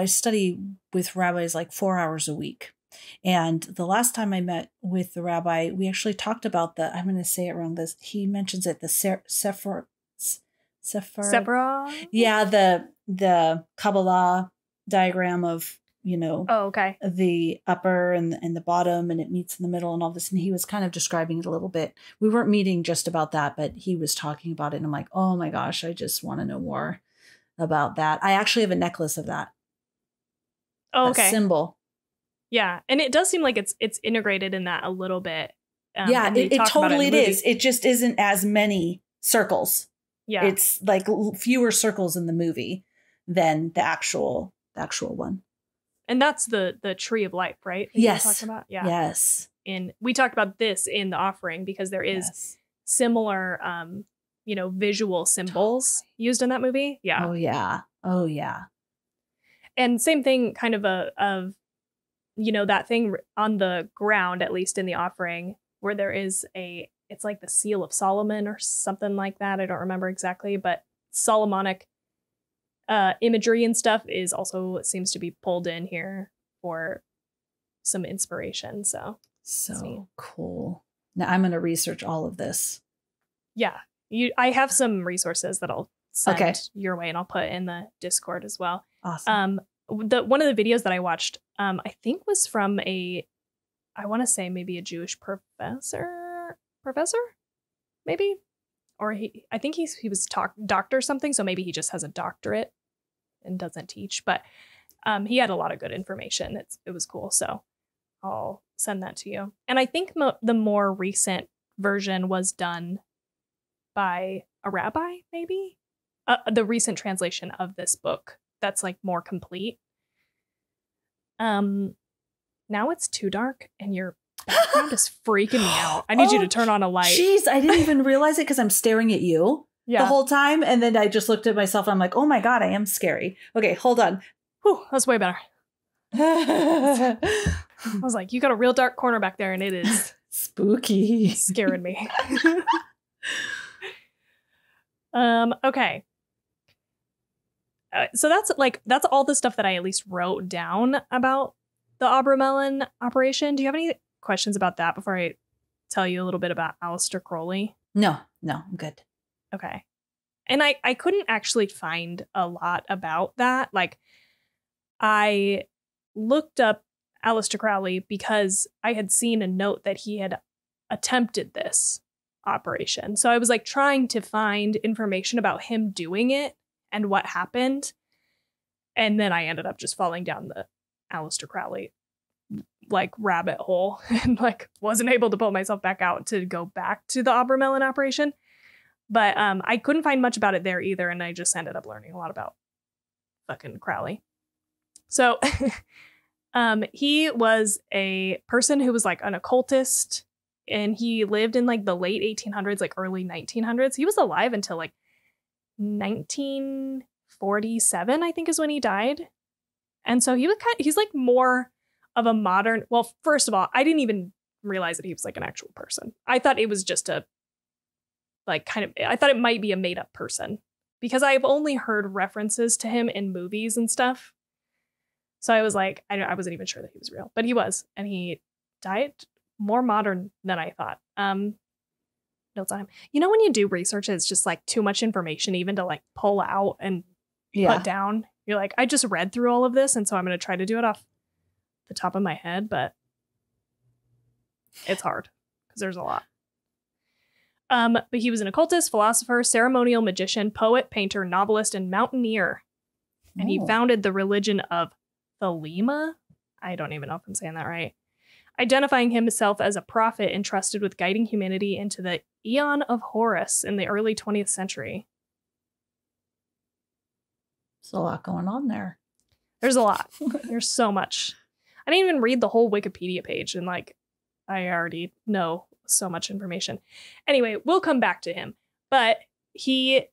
study with rabbis like 4 hours a week. And the last time I met with the rabbi, we actually talked about I'm going to say it wrong. He mentions it, the Sephirah. Yeah, the Kabbalah diagram of, the upper and the bottom, and it meets in the middle and all this. And he was kind of describing it a little bit. We weren't meeting just about that, but he was talking about it. And I'm like, oh my gosh, I just want to know more about that. I actually have a necklace of that. Oh, okay. Symbol. Yeah, and it does seem like it's integrated in that a little bit. Yeah, it totally is. It just isn't as many circles. Yeah, it's like fewer circles in the movie than the actual one. And that's the tree of life, right? Yes. Talking about? Yeah. Yes. And we talked about this in the offering because there is similar, visual symbols used in that movie. Yeah. Oh yeah. Oh yeah. And same thing, kind of that thing on the ground, at least in the offering, where there is it's like the Seal of Solomon or something like that. I don't remember exactly, but Solomonic imagery and stuff seems to be pulled in here. for some inspiration. So cool. Now I'm going to research all of this. Yeah, I have some resources that I'll send your way, and I'll put in the Discord as well. Awesome. One of the videos that I watched, I think was from I want to say maybe a Jewish professor, maybe, or I think he was doctor something, so maybe he just has a doctorate and doesn't teach, but he had a lot of good information. It was cool, so I'll send that to you. And I think the more recent version was done by a rabbi, maybe, the recent translation of this book that's like more complete. Now it's too dark and your background is freaking me out. I need you to turn on a light. Jeez, I didn't even realize it because I'm staring at you the whole time. And then I just looked at myself and I'm like, oh my God, I am scary. Okay, hold on. Whew, that's way better. I was like, you got a real dark corner back there and it is spooky. Scaring me. Okay. So that's all the stuff that I at least wrote down about the Abramelin Operation. Do you have any questions about that before I tell you a little bit about Aleister Crowley? No, I'm good. Okay. And I couldn't actually find a lot about that. Like, I looked up Aleister Crowley because I had seen a note that he had attempted this operation. So I was like trying to find information about him doing it and what happened. And then I ended up just falling down the Aleister Crowley like rabbit hole and like wasn't able to pull myself back out to go back to the Abramelin Operation. But I couldn't find much about it there either. And I just ended up learning a lot about fucking Crowley. So he was a person who was like an occultist, and he lived in like the late 1800s, like early 1900s. He was alive until like 1947, I think is when he died. And so he's like more of a modern, well, first of all, I didn't even realize that he was like an actual person. I thought it was just I thought it might be a made up person because I've only heard references to him in movies and stuff. So I was like, I wasn't even sure that he was real, but he was, and he died more modern than I thought. Notes on him. You know, when you do research, it's just like too much information even to like pull out and put down. You're like, I just read through all of this, and so I'm going to try to do it off the top of my head, but it's hard because there's a lot. But he was an occultist, philosopher, ceremonial magician, poet, painter, novelist, and mountaineer. And he founded the religion of Thelema. I don't even know if I'm saying that right. Identifying himself as a prophet entrusted with guiding humanity into the Aeon of Horus in the early 20th century. There's a lot going on there. There's a lot. There's so much. I didn't even read the whole Wikipedia page, and like, I already know so much information. Anyway, we'll come back to him. But he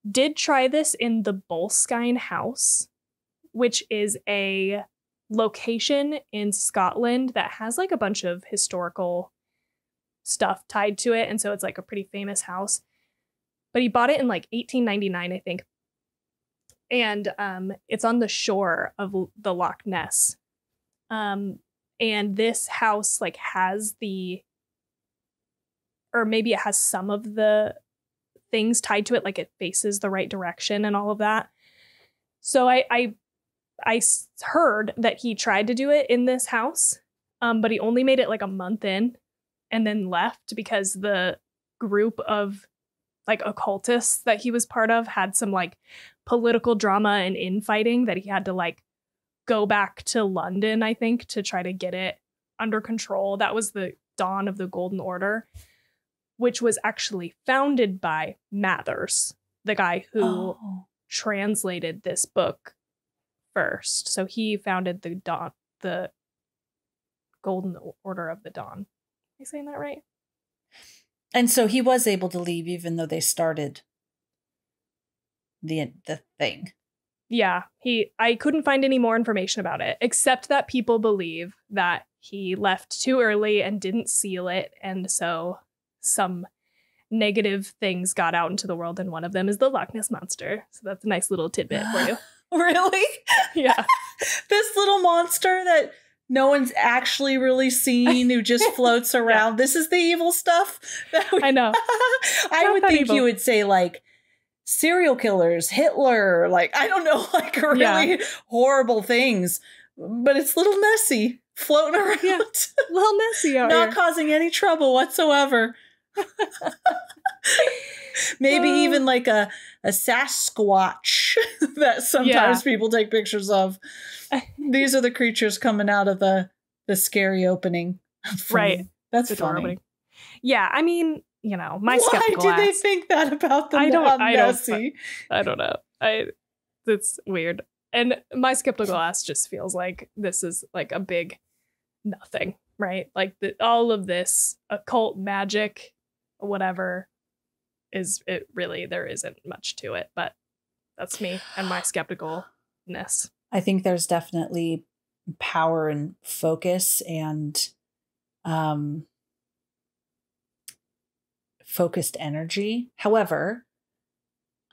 did try this in the Boleskine House, which is a location in Scotland that has like a bunch of historical stuff tied to it. And so it's like a pretty famous house. But he bought it in like 1899, I think. And it's on the shore of the Loch Ness. And this house like has or maybe it has some of the things tied to it, like it faces the right direction and all of that. So I heard that he tried to do it in this house, but he only made it like a month in and then left because the group of like occultists that he was part of had some like political drama and infighting that he had to like go back to London, I think, to try to get it under control. That was the dawn of the Golden Order, which was actually founded by Mathers, the guy who translated this book first. So he founded the Golden Order of the Dawn. Am I saying that right? And so he was able to leave even though they started the thing. Yeah, I couldn't find any more information about it, except that people believe that he left too early and didn't seal it, and so some negative things got out into the world, and one of them is the Loch Ness Monster. So that's a nice little tidbit for you. Really? Yeah. This little monster that no one's actually really seen, who just floats around. This is the evil stuff. I know. I would think you would say like serial killers, Hitler, like, I don't know, like really horrible things. But it's little Nessie floating around. Yeah. Little Nessie out Not here. causing any trouble whatsoever. Maybe even like a Sasquatch that sometimes people take pictures of. These are the creatures coming out of the scary opening. Right. That's the funny. door opening. Yeah, I mean, you know, my Why skeptical do they ass. think that about the Nessie? I don't know. It's weird. And my skeptical ass just feels like this is like a big nothing, right? Like all of this occult magic, whatever, is it really, there isn't much to it, but that's me and my skepticalness. I think there's definitely power and focus and focused energy. However,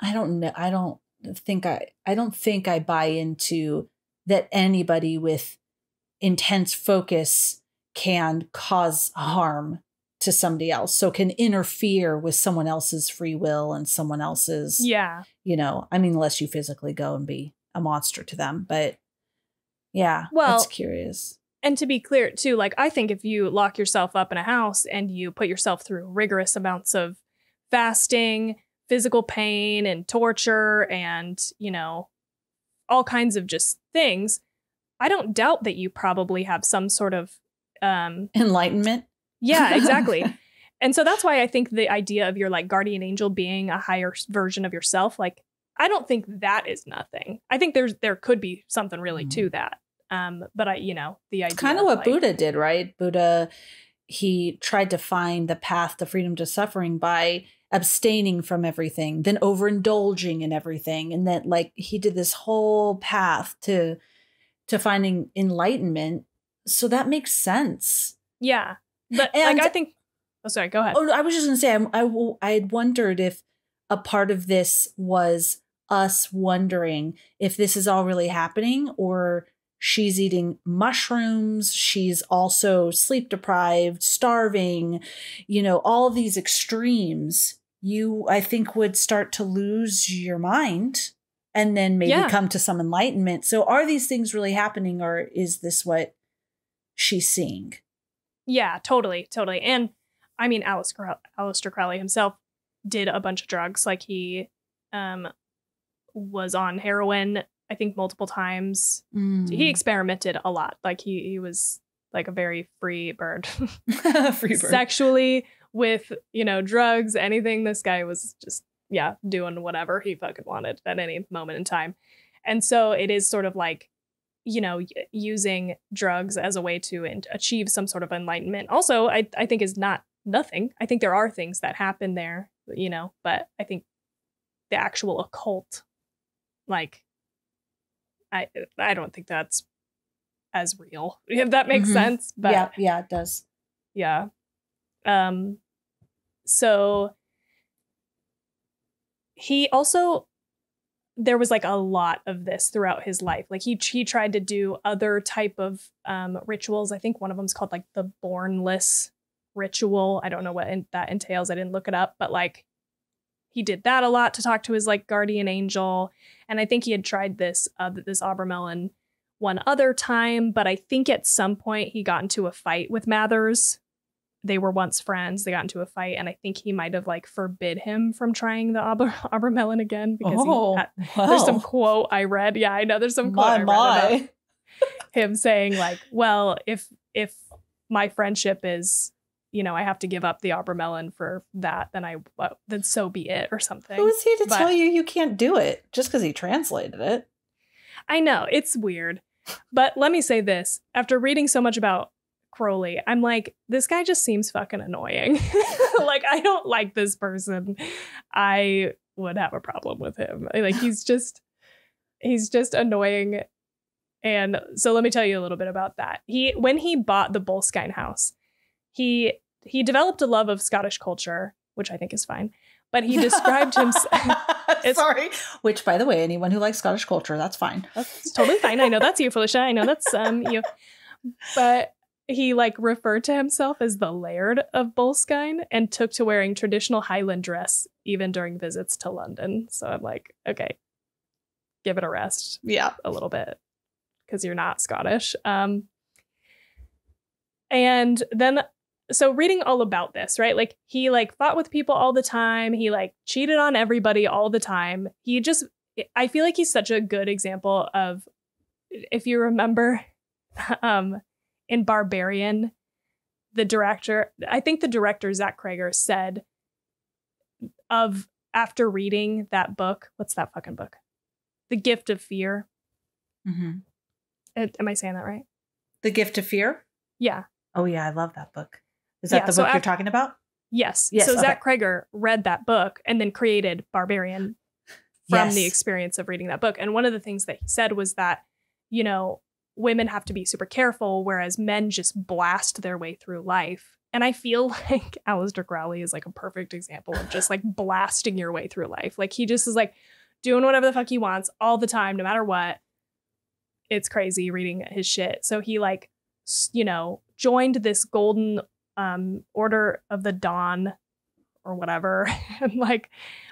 I don't know. I don't think I buy into that anybody with intense focus can cause harm to somebody else. So can interfere with someone else's free will and someone else's, you know, I mean, unless you physically go and be a monster to them. But yeah, well, that's curious. And to be clear too, like, I think if you lock yourself up in a house and you put yourself through rigorous amounts of fasting, physical pain and torture and, you know, all kinds of just things, I don't doubt that you probably have some sort of enlightenment. Yeah, exactly. And so that's why I think the idea of your like guardian angel being a higher version of yourself, like, I don't think that is nothing. I think there could be something really to that. But I, you know, the idea, kind of what like, Buddha did, right? Buddha, he tried to find the path to freedom to suffering by abstaining from everything, then overindulging in everything. And then like he did this whole path to finding enlightenment. So that makes sense. Yeah. But and, like, I think, oh, sorry, go ahead. Oh, I was just going to say, I had wondered if a part of this was us wondering if this is all really happening, or she's eating mushrooms. She's also sleep deprived, starving, you know, all of these extremes. You, I think, would start to lose your mind and then maybe come to some enlightenment. So are these things really happening, or is this what she's seeing? Yeah, totally. And I mean, Aleister Crowley himself did a bunch of drugs. Like he was on heroin, I think, multiple times. He experimented a lot. Like he was like a very free bird. Free bird. Sexually, with, you know, drugs, anything. This guy was just, doing whatever he fucking wanted at any moment in time. And so it is sort of like, you know, using drugs as a way to achieve some sort of enlightenment. Also, I think is not nothing. I think there are things that happen there, you know, but I think the actual occult, like, I don't think that's as real, if that makes sense. But yeah, it does. Yeah. So he also, there was like a lot of this throughout his life. Like he tried to do other type of rituals. I think one of them is called like the Bornless ritual. I don't know what that entails. I didn't look it up, but like he did that a lot to talk to his like guardian angel. And I think he had tried this Abramelin one other time, but I think at some point he got into a fight with Mathers. They were once friends. They got into a fight, and I think he might have like forbid him from trying the Abramelin again because there's some quote I read. Yeah, I know there's some quote I read about him saying like, well, if my friendship is, you know, I have to give up the Abramelin for that, then so be it, or something. Who is he to tell you can't do it just because he translated it? I know, it's weird. But let me say this. After reading so much about Crowley, I'm like, this guy just seems fucking annoying. Like, I don't like this person. I would have a problem with him. Like, he's just annoying. And so let me tell you a little bit about that. When he bought the Boleskine house, he developed a love of Scottish culture, which I think is fine. But he described himself. Sorry. Which, by the way, anyone who likes Scottish culture, that's fine. That's totally fine. I know that's you, Felicia. I know that's you. But he like referred to himself as the Laird of Boleskine and took to wearing traditional Highland dress even during visits to London. So I'm like, okay, give it a rest. Yeah, a little bit, because you're not Scottish. And then, so reading all about this, right? Like he like fought with people all the time. He like cheated on everybody all the time. I feel like he's such a good example of, if you remember, in Barbarian, the director, Zach Cregger said after reading that book, what's that fucking book? The Gift of Fear. Mm-hmm. Am I saying that right? The Gift of Fear? Yeah. Oh, yeah. I love that book. Is that the book you're talking about? Yes. So okay. Zach Cregger read that book and then created Barbarian from the experience of reading that book. And one of the things that he said was that, you know, women have to be super careful, whereas men just blast their way through life. And I feel like Aleister Crowley is like a perfect example of just like blasting your way through life. Like he just is like doing whatever the fuck he wants all the time, no matter what. It's crazy reading his shit. So he like, you know, joined this golden Order of the Dawn or whatever. And like,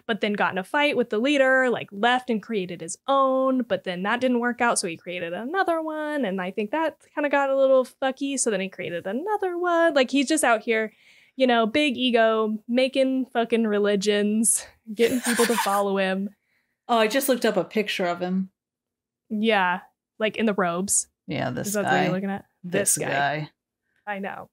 but then got in a fight with the leader, like left and created his own, but then that didn't work out. So he created another one. And I think that kind of got a little fucky. So then he created another one. Like he's just out here, you know, big ego, making fucking religions, getting people to follow him. Oh, I just looked up a picture of him. Yeah. Like in the robes. Yeah, this Is guy. that what you're looking at? This guy. I know.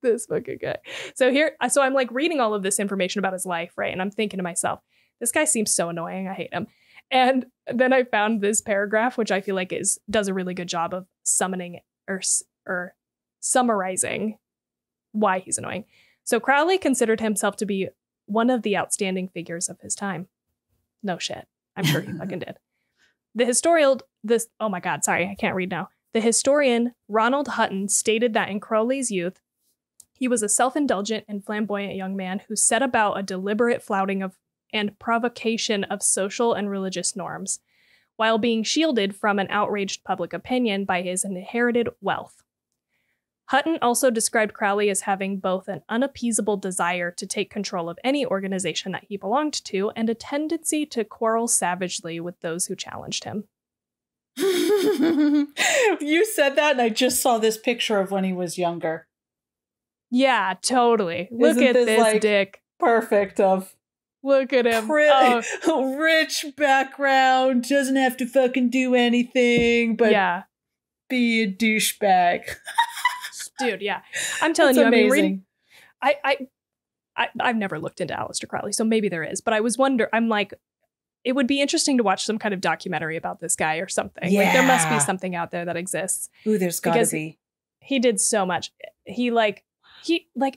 This fucking guy. So I'm like reading all of this information about his life, right? And I'm thinking to myself, this guy seems so annoying. I hate him. And then I found this paragraph, which I feel like does a really good job of summoning or summarizing why he's annoying. So Crowley considered himself to be one of the outstanding figures of his time. No shit. I'm sure he fucking did. Oh my God, sorry, I can't read now. The historian Ronald Hutton stated that in Crowley's youth, he was a self-indulgent and flamboyant young man who set about a deliberate flouting of and provocation of social and religious norms, while being shielded from an outraged public opinion by his inherited wealth. Hutton also described Crowley as having both an unappeasable desire to take control of any organization that he belonged to and a tendency to quarrel savagely with those who challenged him. You said that and I just saw this picture of when he was younger. Yeah, totally. Look at this like, dick. Perfect of. Look at him. Rich background, doesn't have to fucking do anything, but be a douchebag. Dude, yeah. I'm telling That's you, amazing. I mean, I've never looked into Aleister Crowley, so maybe there is, but I'm like, it would be interesting to watch some kind of documentary about this guy or something. Yeah. Like there must be something out there that exists. Ooh, there's gotta be. He did so much. He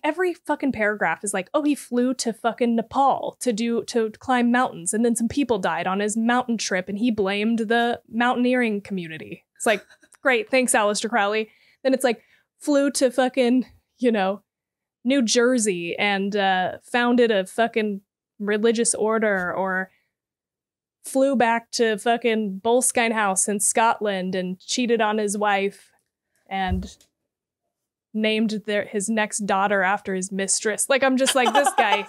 every fucking paragraph is like, oh, he flew to fucking Nepal to climb mountains, and then some people died on his mountain trip, and he blamed the mountaineering community. It's like, great, thanks, Aleister Crowley. Then it's like, flew to fucking, you know, New Jersey and founded a fucking religious order, or flew back to fucking Boleskine House in Scotland and cheated on his wife and named his next daughter after his mistress. Like, I'm just like, this guy,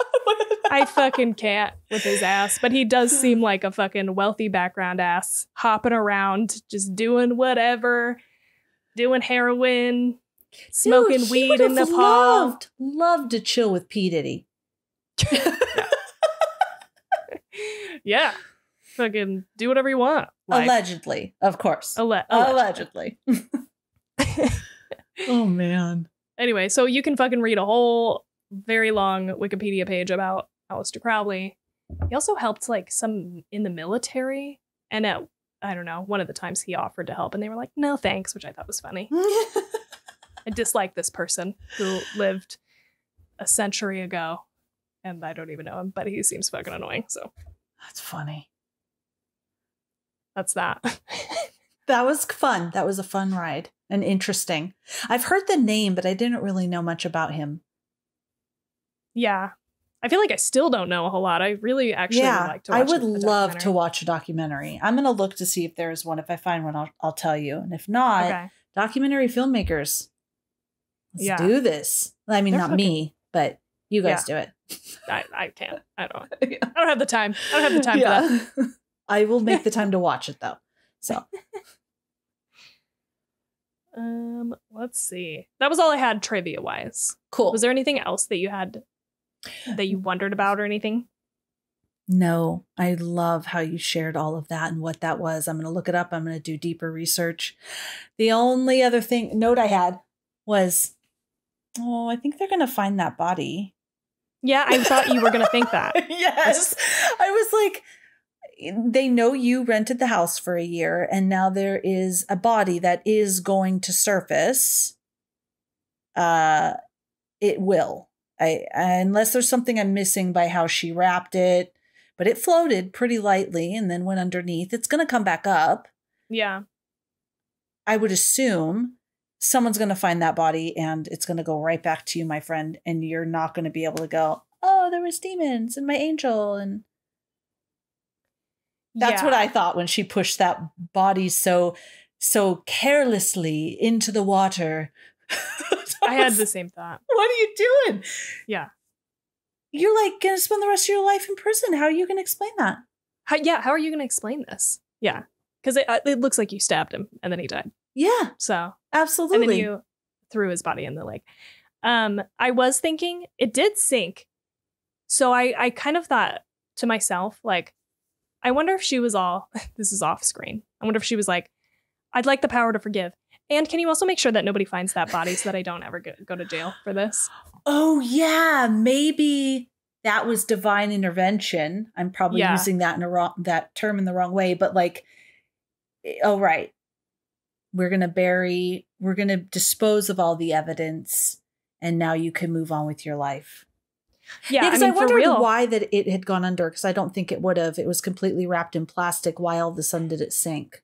I fucking can't with his ass. But he does seem like a fucking wealthy background ass, hopping around, just doing whatever, doing heroin, smoking weed in Nepal. Loved to chill with P. Diddy. Yeah. Fucking do whatever you want. Like, allegedly, of course. Allegedly. Oh, man. Anyway, so you can fucking read a whole very long Wikipedia page about Aleister Crowley. He also helped like some in the military. And at, I don't know, one of the times he offered to help and they were like, no, thanks, which I thought was funny. I dislike this person who lived a century ago. And I don't even know him, but he seems fucking annoying. So that's funny. That's that. That was fun. That was a fun ride and interesting. I've heard the name, but I didn't really know much about him. Yeah. I feel like I still don't know a whole lot. I really actually would like to watch I would a love to documentary. watch a documentary. I would love to watch a documentary. I'm going to look to see if there is one. If I find one, I'll tell you. And if not, Okay. documentary filmmakers, let's do this. I mean, They're not me, but you guys do it. I can't. I don't have the time. I don't have the time for that. I will make the time to watch it though. So let's see. That was all I had trivia wise. cool. Was there anything else that you had that you wondered about or anything? No, I love how you shared all of that and what that was. I'm going to look it up. I'm going to do deeper research. The only other note I had was, I think they're going to find that body. Yeah, I thought you were going to think that. Yes. I was like, they know you rented the house for a year and now there is a body that is going to surface. It will. Unless there's something I'm missing by how she wrapped it, but it floated pretty lightly and then went underneath. It's going to come back up. Yeah. I would assume someone's going to find that body and it's going to go right back to you, my friend. And you're not going to be able to go, oh, there was demons and my angel. And that's what I thought when she pushed that body so carelessly into the water. I had the same thought. What are you doing? Yeah. You're like going to spend the rest of your life in prison. How are you going to explain that? How are you going to explain this? Yeah. Because it looks like you stabbed him and then he died. Yeah. So. Absolutely. And then you threw his body in the lake. I was thinking it did sink. So I kind of thought to myself, like, I wonder if she was this is off screen. I wonder if she was like, I'd like the power to forgive. And can you also make sure that nobody finds that body so that I don't ever go to jail for this? Oh, yeah. Maybe that was divine intervention. I'm probably using that that term in the wrong way. But like, oh, right. We're going to dispose of all the evidence. And now you can move on with your life. Yeah, because I wondered why that it had gone under. Because I don't think it would have. It was completely wrapped in plastic. Why all of a sudden did it sink?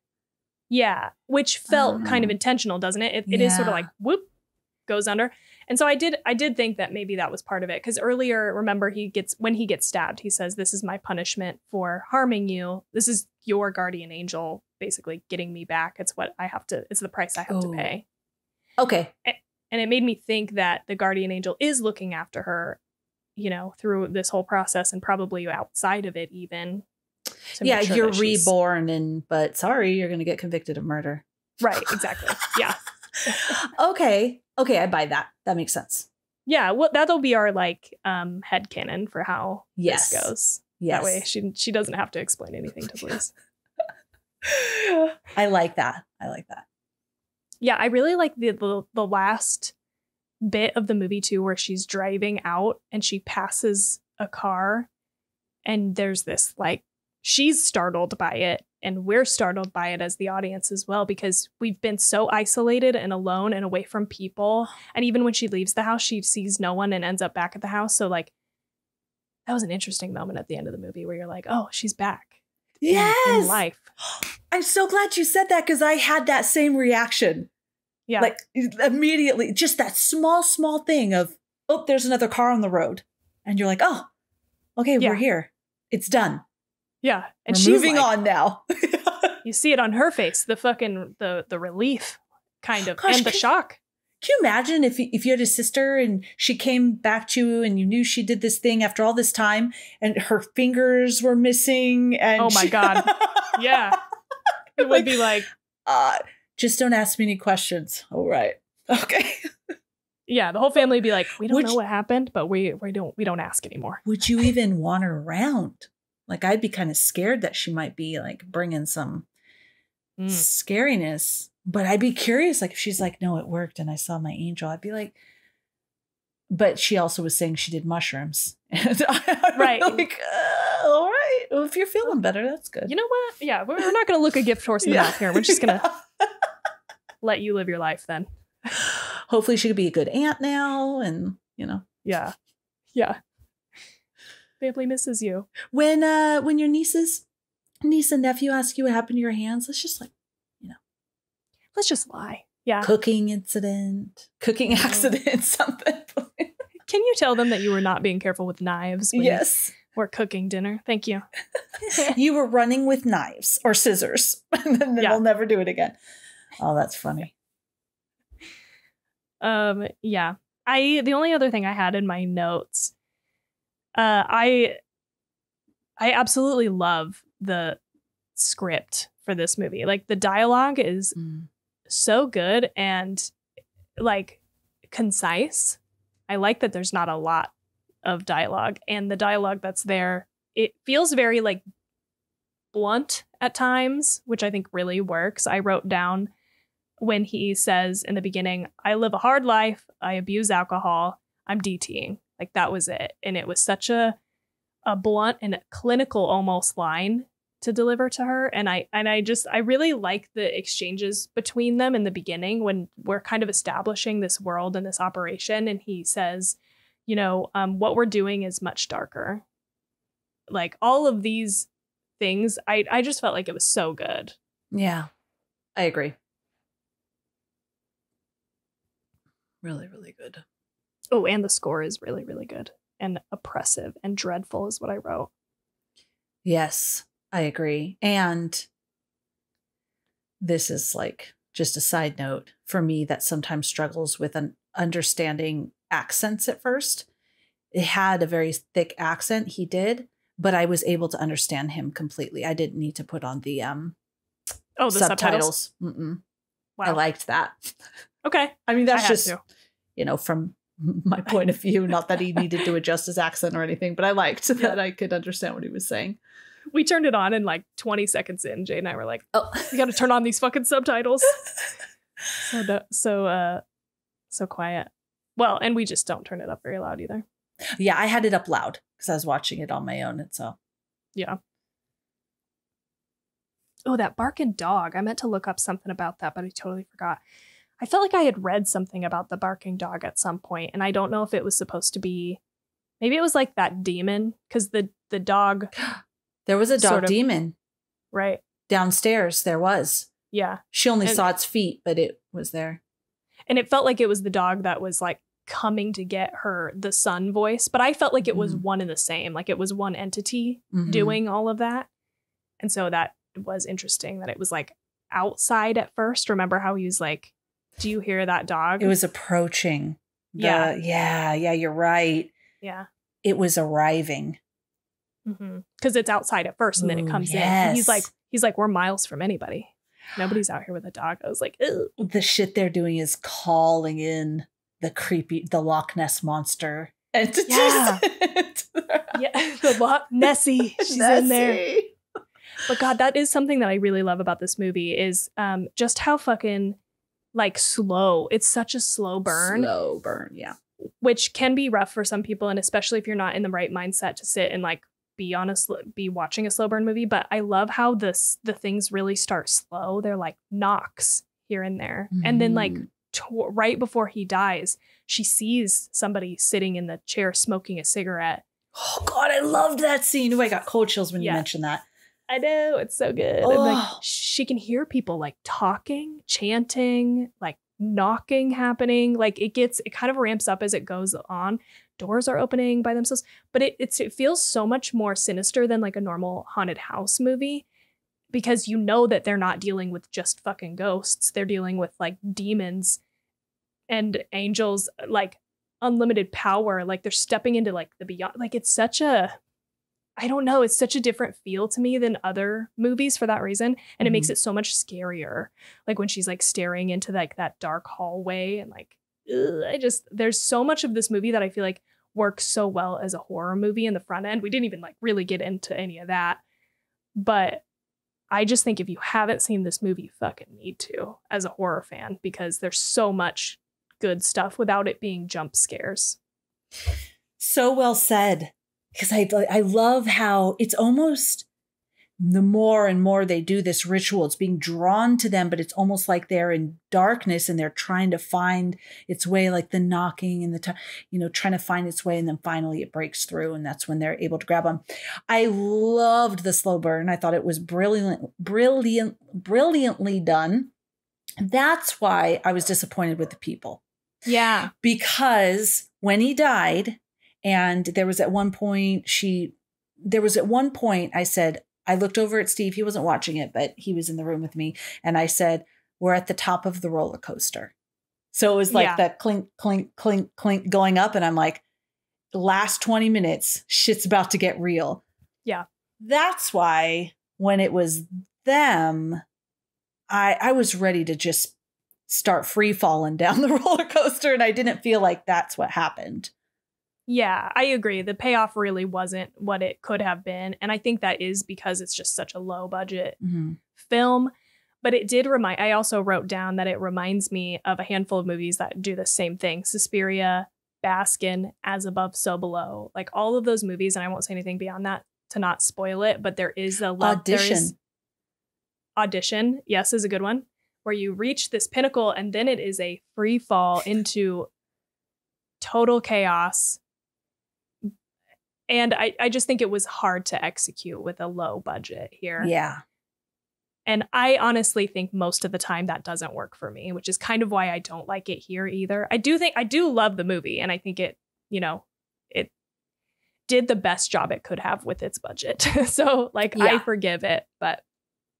Yeah, which felt kind of intentional, doesn't it? It is sort of like, whoop, goes under. And so I did think that maybe that was part of it. Because earlier, remember, when he gets stabbed, he says, this is my punishment for harming you. This is your guardian angel basically getting me back. It's the price I have to pay. Okay. And it made me think that the guardian angel is looking after her, through this whole process and probably outside of it even. Yeah, sure you're reborn but sorry, you're going to get convicted of murder. Right, exactly. Yeah. Okay, I buy that. That makes sense. Yeah, well, that'll be our headcanon for how this goes. Yes. That way she doesn't have to explain anything to police. I like that. Yeah, I really like the last bit of the movie too, where she's driving out and she passes a car and there's this she's startled by it and we're startled by it as the audience as well, because we've been so isolated and alone and away from people. And even when she leaves the house, she sees no one and ends up back at the house. So that was an interesting moment at the end of the movie where you're like, oh, she's back. Yes. In life. I'm so glad you said that because I had that same reaction. Yeah. Immediately, just that small thing of, oh, there's another car on the road. And you're like, oh, okay, we're here. It's done. Yeah. And we're moving on now. You see it on her face, the relief kind of, and the shock. Can you imagine if you had a sister and she came back to you and you knew she did this thing after all this time and her fingers were missing? And oh my God. Yeah. It would be like, just don't ask me any questions. All right. Okay. Yeah. The whole family would be like, we don't know what happened, but we don't ask anymore. Would you even want her around? I'd be kind of scared that she might be bringing some scariness, but I'd be curious. If she's like, no, it worked. And I saw my angel, I'd be like, but she also was saying she did mushrooms. And right. All right. Well, if you're feeling better, that's good. You know what? Yeah. We're not going to look a gift horse in the mouth here. We're just going to let you live your life then. Hopefully she could be a good aunt now. And, Yeah. Yeah. Family misses you. When your niece and nephew ask you what happened to your hands, let's just let's just lie. Yeah. Cooking accident, something. Can you tell them that you were not being careful with knives when you were cooking dinner? Thank you. You were running with knives or scissors, and then they'll never do it again. Oh, that's funny. Yeah. The only other thing I had in my notes, I absolutely love the script for this movie. Like, the dialogue is so good and like concise. I like that there's not a lot of dialogue, and the dialogue that's there, it feels very like blunt at times, which I think really works. I wrote down when he says in the beginning, I live a hard life, I abuse alcohol, I'm DTing. Like, that was it. And it was such a blunt and clinical almost line to deliver to her. And I really like the exchanges between them in the beginning when we're kind of establishing this world and this operation. And he says, you know, what we're doing is much darker. Like, all of these things, I just felt like it was so good. Yeah, I agree. Really, really good. Oh, and the score is really, really good and oppressive and dreadful is what I wrote. Yes, I agree. And this is like just a side note for me that sometimes struggles with an understanding accents at first. It had a very thick accent, he did, but I was able to understand him completely. I didn't need to put on the subtitles. Wow. I liked that. Okay. I mean, that's just, you know, from my point of view, not that he needed to adjust his accent or anything, but I liked that I could understand what he was saying. We turned it on and like 20 seconds in, Jay and I were like, oh, we got to turn on these fucking subtitles. So quiet. Well, and we just don't turn it up very loud either. Yeah, I had it up loud because I was watching it on my own. And so. Yeah. Oh, that barking dog. I meant to look up something about that, but I totally forgot. I felt like I had read something about the barking dog at some point, and I don't know if it was supposed to be, maybe it was like that demon, because the dog. There was a dog demon. Right. Downstairs, there was. Yeah. She only saw its feet, but it was there. And it felt like it was the dog that was like coming to get her, the son voice, but I felt like it was one and the same, like it was one entity doing all of that. And so that was interesting that it was like outside at first. Remember how he was like, do you hear that dog? It was approaching. Yeah, you're right. Yeah. It was arriving. Because it's outside at first and then it comes in. And he's like, we're miles from anybody. Nobody's out here with a dog. I was like, ew. The shit they're doing is calling in the Loch Ness Monster entities. Yeah. The Nessie. She's in there. But God, that is something that I really love about this movie is just how fucking like slow. It's such a slow burn. Slow burn, yeah. Which can be rough for some people, and especially if you're not in the right mindset to sit and like be watching a slow burn movie. But I love how the things really start slow. They're like knocks here and there. And then like right before he dies, she sees somebody sitting in the chair smoking a cigarette. Oh God, I loved that scene. Oh, I got cold chills when you mentioned that. I know, it's so good. Oh. And like she can hear people like talking, chanting, like knocking happening. Like it kind of ramps up as it goes on. Doors are opening by themselves, but it feels so much more sinister than like a normal haunted house movie, because you know that they're not dealing with just fucking ghosts. They're dealing with like demons and angels, like unlimited power. Like they're stepping into like the beyond. Like it's such a, I don't know, it's such a different feel to me than other movies for that reason. And it makes it so much scarier. Like when she's like staring into like that dark hallway and like, there's so much of this movie that I feel like works so well as a horror movie in the front end. We didn't even like really get into any of that. But I just think if you haven't seen this movie, you fucking need to as a horror fan, because there's so much good stuff without it being jump scares. So well said. Because I love how it's almost the more and more they do this ritual, it's being drawn to them, but it's almost like they're in darkness and they're trying to find its way, like the knocking and trying to find its way. And then finally it breaks through, and that's when they're able to grab them. I loved the slow burn. I thought it was brilliantly done. That's why I was disappointed with the people. Yeah. Because when he died, And there was at one point I said, I looked over at Steve. He wasn't watching it, but he was in the room with me. And I said, we're at the top of the roller coaster. So it was like that clink, clink, clink, clink going up. And I'm like, the last 20 minutes, shit's about to get real. Yeah. That's why when it was them, I was ready to just start free falling down the roller coaster. And I didn't feel like that's what happened. Yeah, I agree. The payoff really wasn't what it could have been. And I think that is because it's just such a low budget film. But it did I also wrote down that it reminds me of a handful of movies that do the same thing. Suspiria, Baskin, As Above, So Below. Like all of those movies, and I won't say anything beyond that to not spoil it, but there is a Audition, yes, is a good one, where you reach this pinnacle and then it is a free fall into total chaos. And I just think it was hard to execute with a low budget here. Yeah. And I honestly think most of the time that doesn't work for me, which is kind of why I don't like it here either. I do love the movie, and I think it did the best job it could have with its budget. So I forgive it, but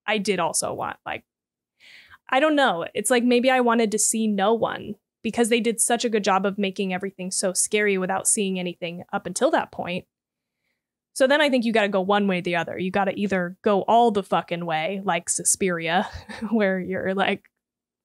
I did also want I don't know. It's like maybe I wanted to see no one because they did such a good job of making everything so scary without seeing anything up until that point. So then I think you got to go one way or the other. You got to either go all the fucking way, like Suspiria, where you're like,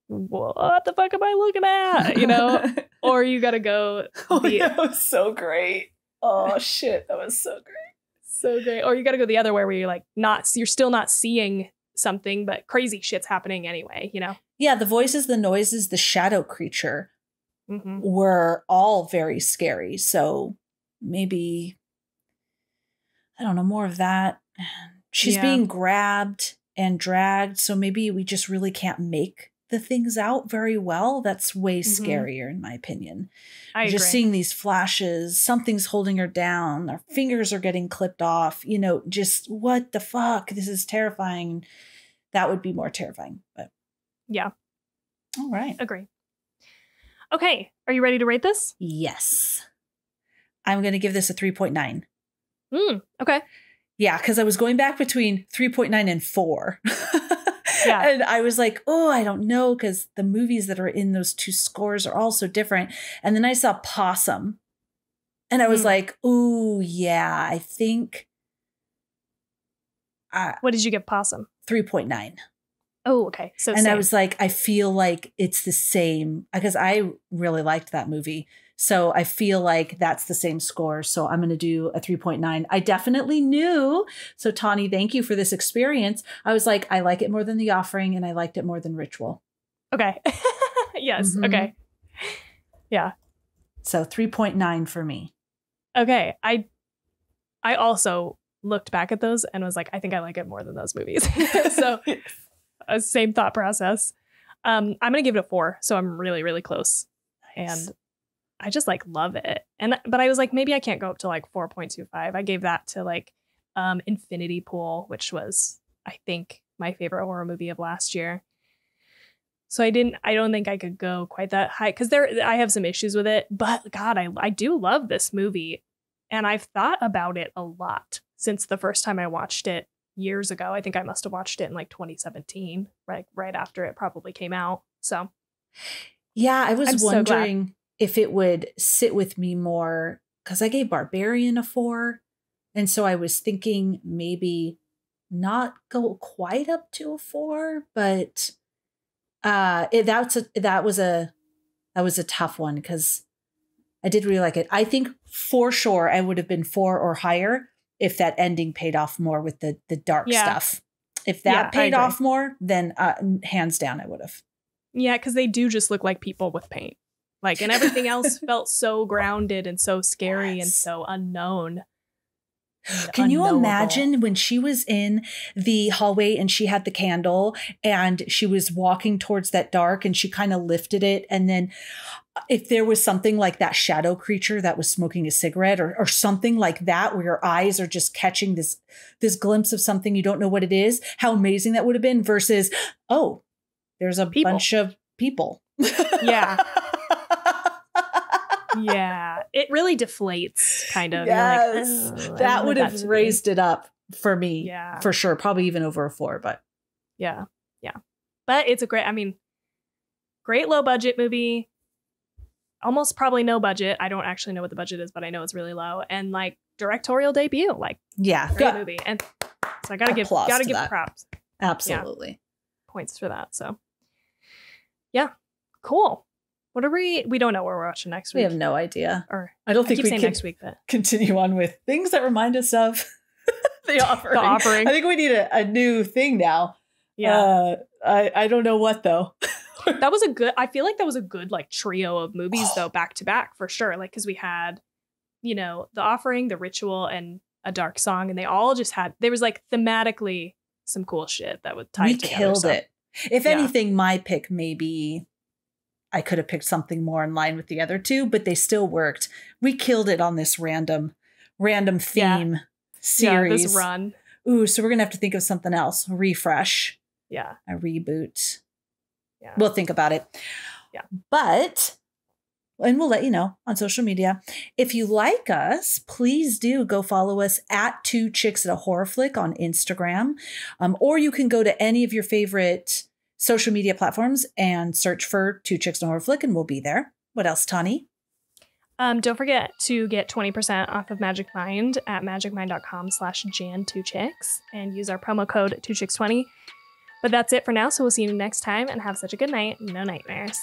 what the fuck am I looking at? Or you got to go. That was so great. Oh, shit. That was so great. So great. Or you got to go the other way where you're like, you're still not seeing something, but crazy shit's happening anyway, Yeah, the voices, the noises, the shadow creature were all very scary. So maybe, I don't know, more of that. She's being grabbed and dragged. So maybe we just really can't make the things out very well. That's way scarier, in my opinion. I agree. Just seeing these flashes, something's holding her down. Her fingers are getting clipped off. Just what the fuck? This is terrifying. That would be more terrifying. But yeah. All right. Agree. Okay. Are you ready to rate this? Yes. I'm going to give this a 3.9. Okay. Yeah, because I was going back between 3.9 and 4. Yeah. And I was like, oh, I don't know, because the movies that are in those two scores are all so different. And then I saw Possum. And I was like, oh, yeah, I think. What did you give Possum? 3.9. Oh, okay. So and same. I was like, I feel like it's the same, because I really liked that movie. So I feel like that's the same score. So I'm going to do a 3.9. I definitely knew. So Tawny, thank you for this experience. I was like, I like it more than The Offering, and I liked it more than Ritual. Okay. Yes. Okay. Yeah. So 3.9 for me. Okay. I also looked back at those and was like, I think I like it more than those movies. So same thought process. I'm going to give it a 4. So I'm really, really close. Nice. And I just love it. But I was like, maybe I can't go up to 4.25. I gave that to Infinity Pool, which was, I think, my favorite horror movie of last year. So I don't think I could go quite that high because I have some issues with it. But God, I do love this movie. And I've thought about it a lot since the first time I watched it years ago. I think I must have watched it in 2017, right after it probably came out. So yeah, I was wondering if it would sit with me more, because I gave Barbarian a 4. And so I was thinking maybe not go quite up to a 4, but that was a tough one because I did really like it. I think for sure I would have been 4 or higher if that ending paid off more with the dark stuff. If that paid off more, then hands down I would have. Yeah, because they do just look like people with paint. And everything else felt so grounded and so scary and so unknown. Can you imagine when she was in the hallway and she had the candle and she was walking towards that dark and she kind of lifted it, and then if there was something like that shadow creature that was smoking a cigarette or something like that, where your eyes are just catching this glimpse of something you don't know what it is, how amazing that would have been versus, oh, there's a bunch of people. Yeah. Yeah, it really deflates, kind of. Yes, You're like, that would have raised it up for me. Yeah, for sure. Probably even over a 4, but yeah. But it's a great, great low budget movie. Almost probably no budget. I don't actually know what the budget is, but I know it's really low. And like directorial debut, like great movie. And so I gotta give props. Absolutely. Yeah. Points for that. So yeah, cool. What are we don't know what we're watching next week. We have no idea. Or I don't think we can next week, but continue on with things that remind us of the offering. The offering. I think we need a new thing now. Yeah. I don't know what though. I feel like that was a good like trio of movies though, back to back for sure. Like, cause we had, The Offering, The Ritual, and A Dark Song. And they all just there was like thematically some cool shit that would tie together. We killed it. If anything, my pick maybe I could have picked something more in line with the other two, but they still worked. We killed it on this random theme series. Yeah, this run. Ooh, so we're going to have to think of something else. A refresh. Yeah. A reboot. Yeah. We'll think about it. Yeah. And we'll let you know on social media. If you like us, please do go follow us at 2 Chicks at a Horror Flick on Instagram. Or you can go to any of your favorite social media platforms and search for 2 Chicks at a Horror Flick, and we'll be there. What else, Tawny? Don't forget to get 20% off of Magic Mind at magicmind.com/Jan2Chicks and use our promo code 2Chicks20. But that's it for now. So we'll see you next time and have such a good night. No nightmares.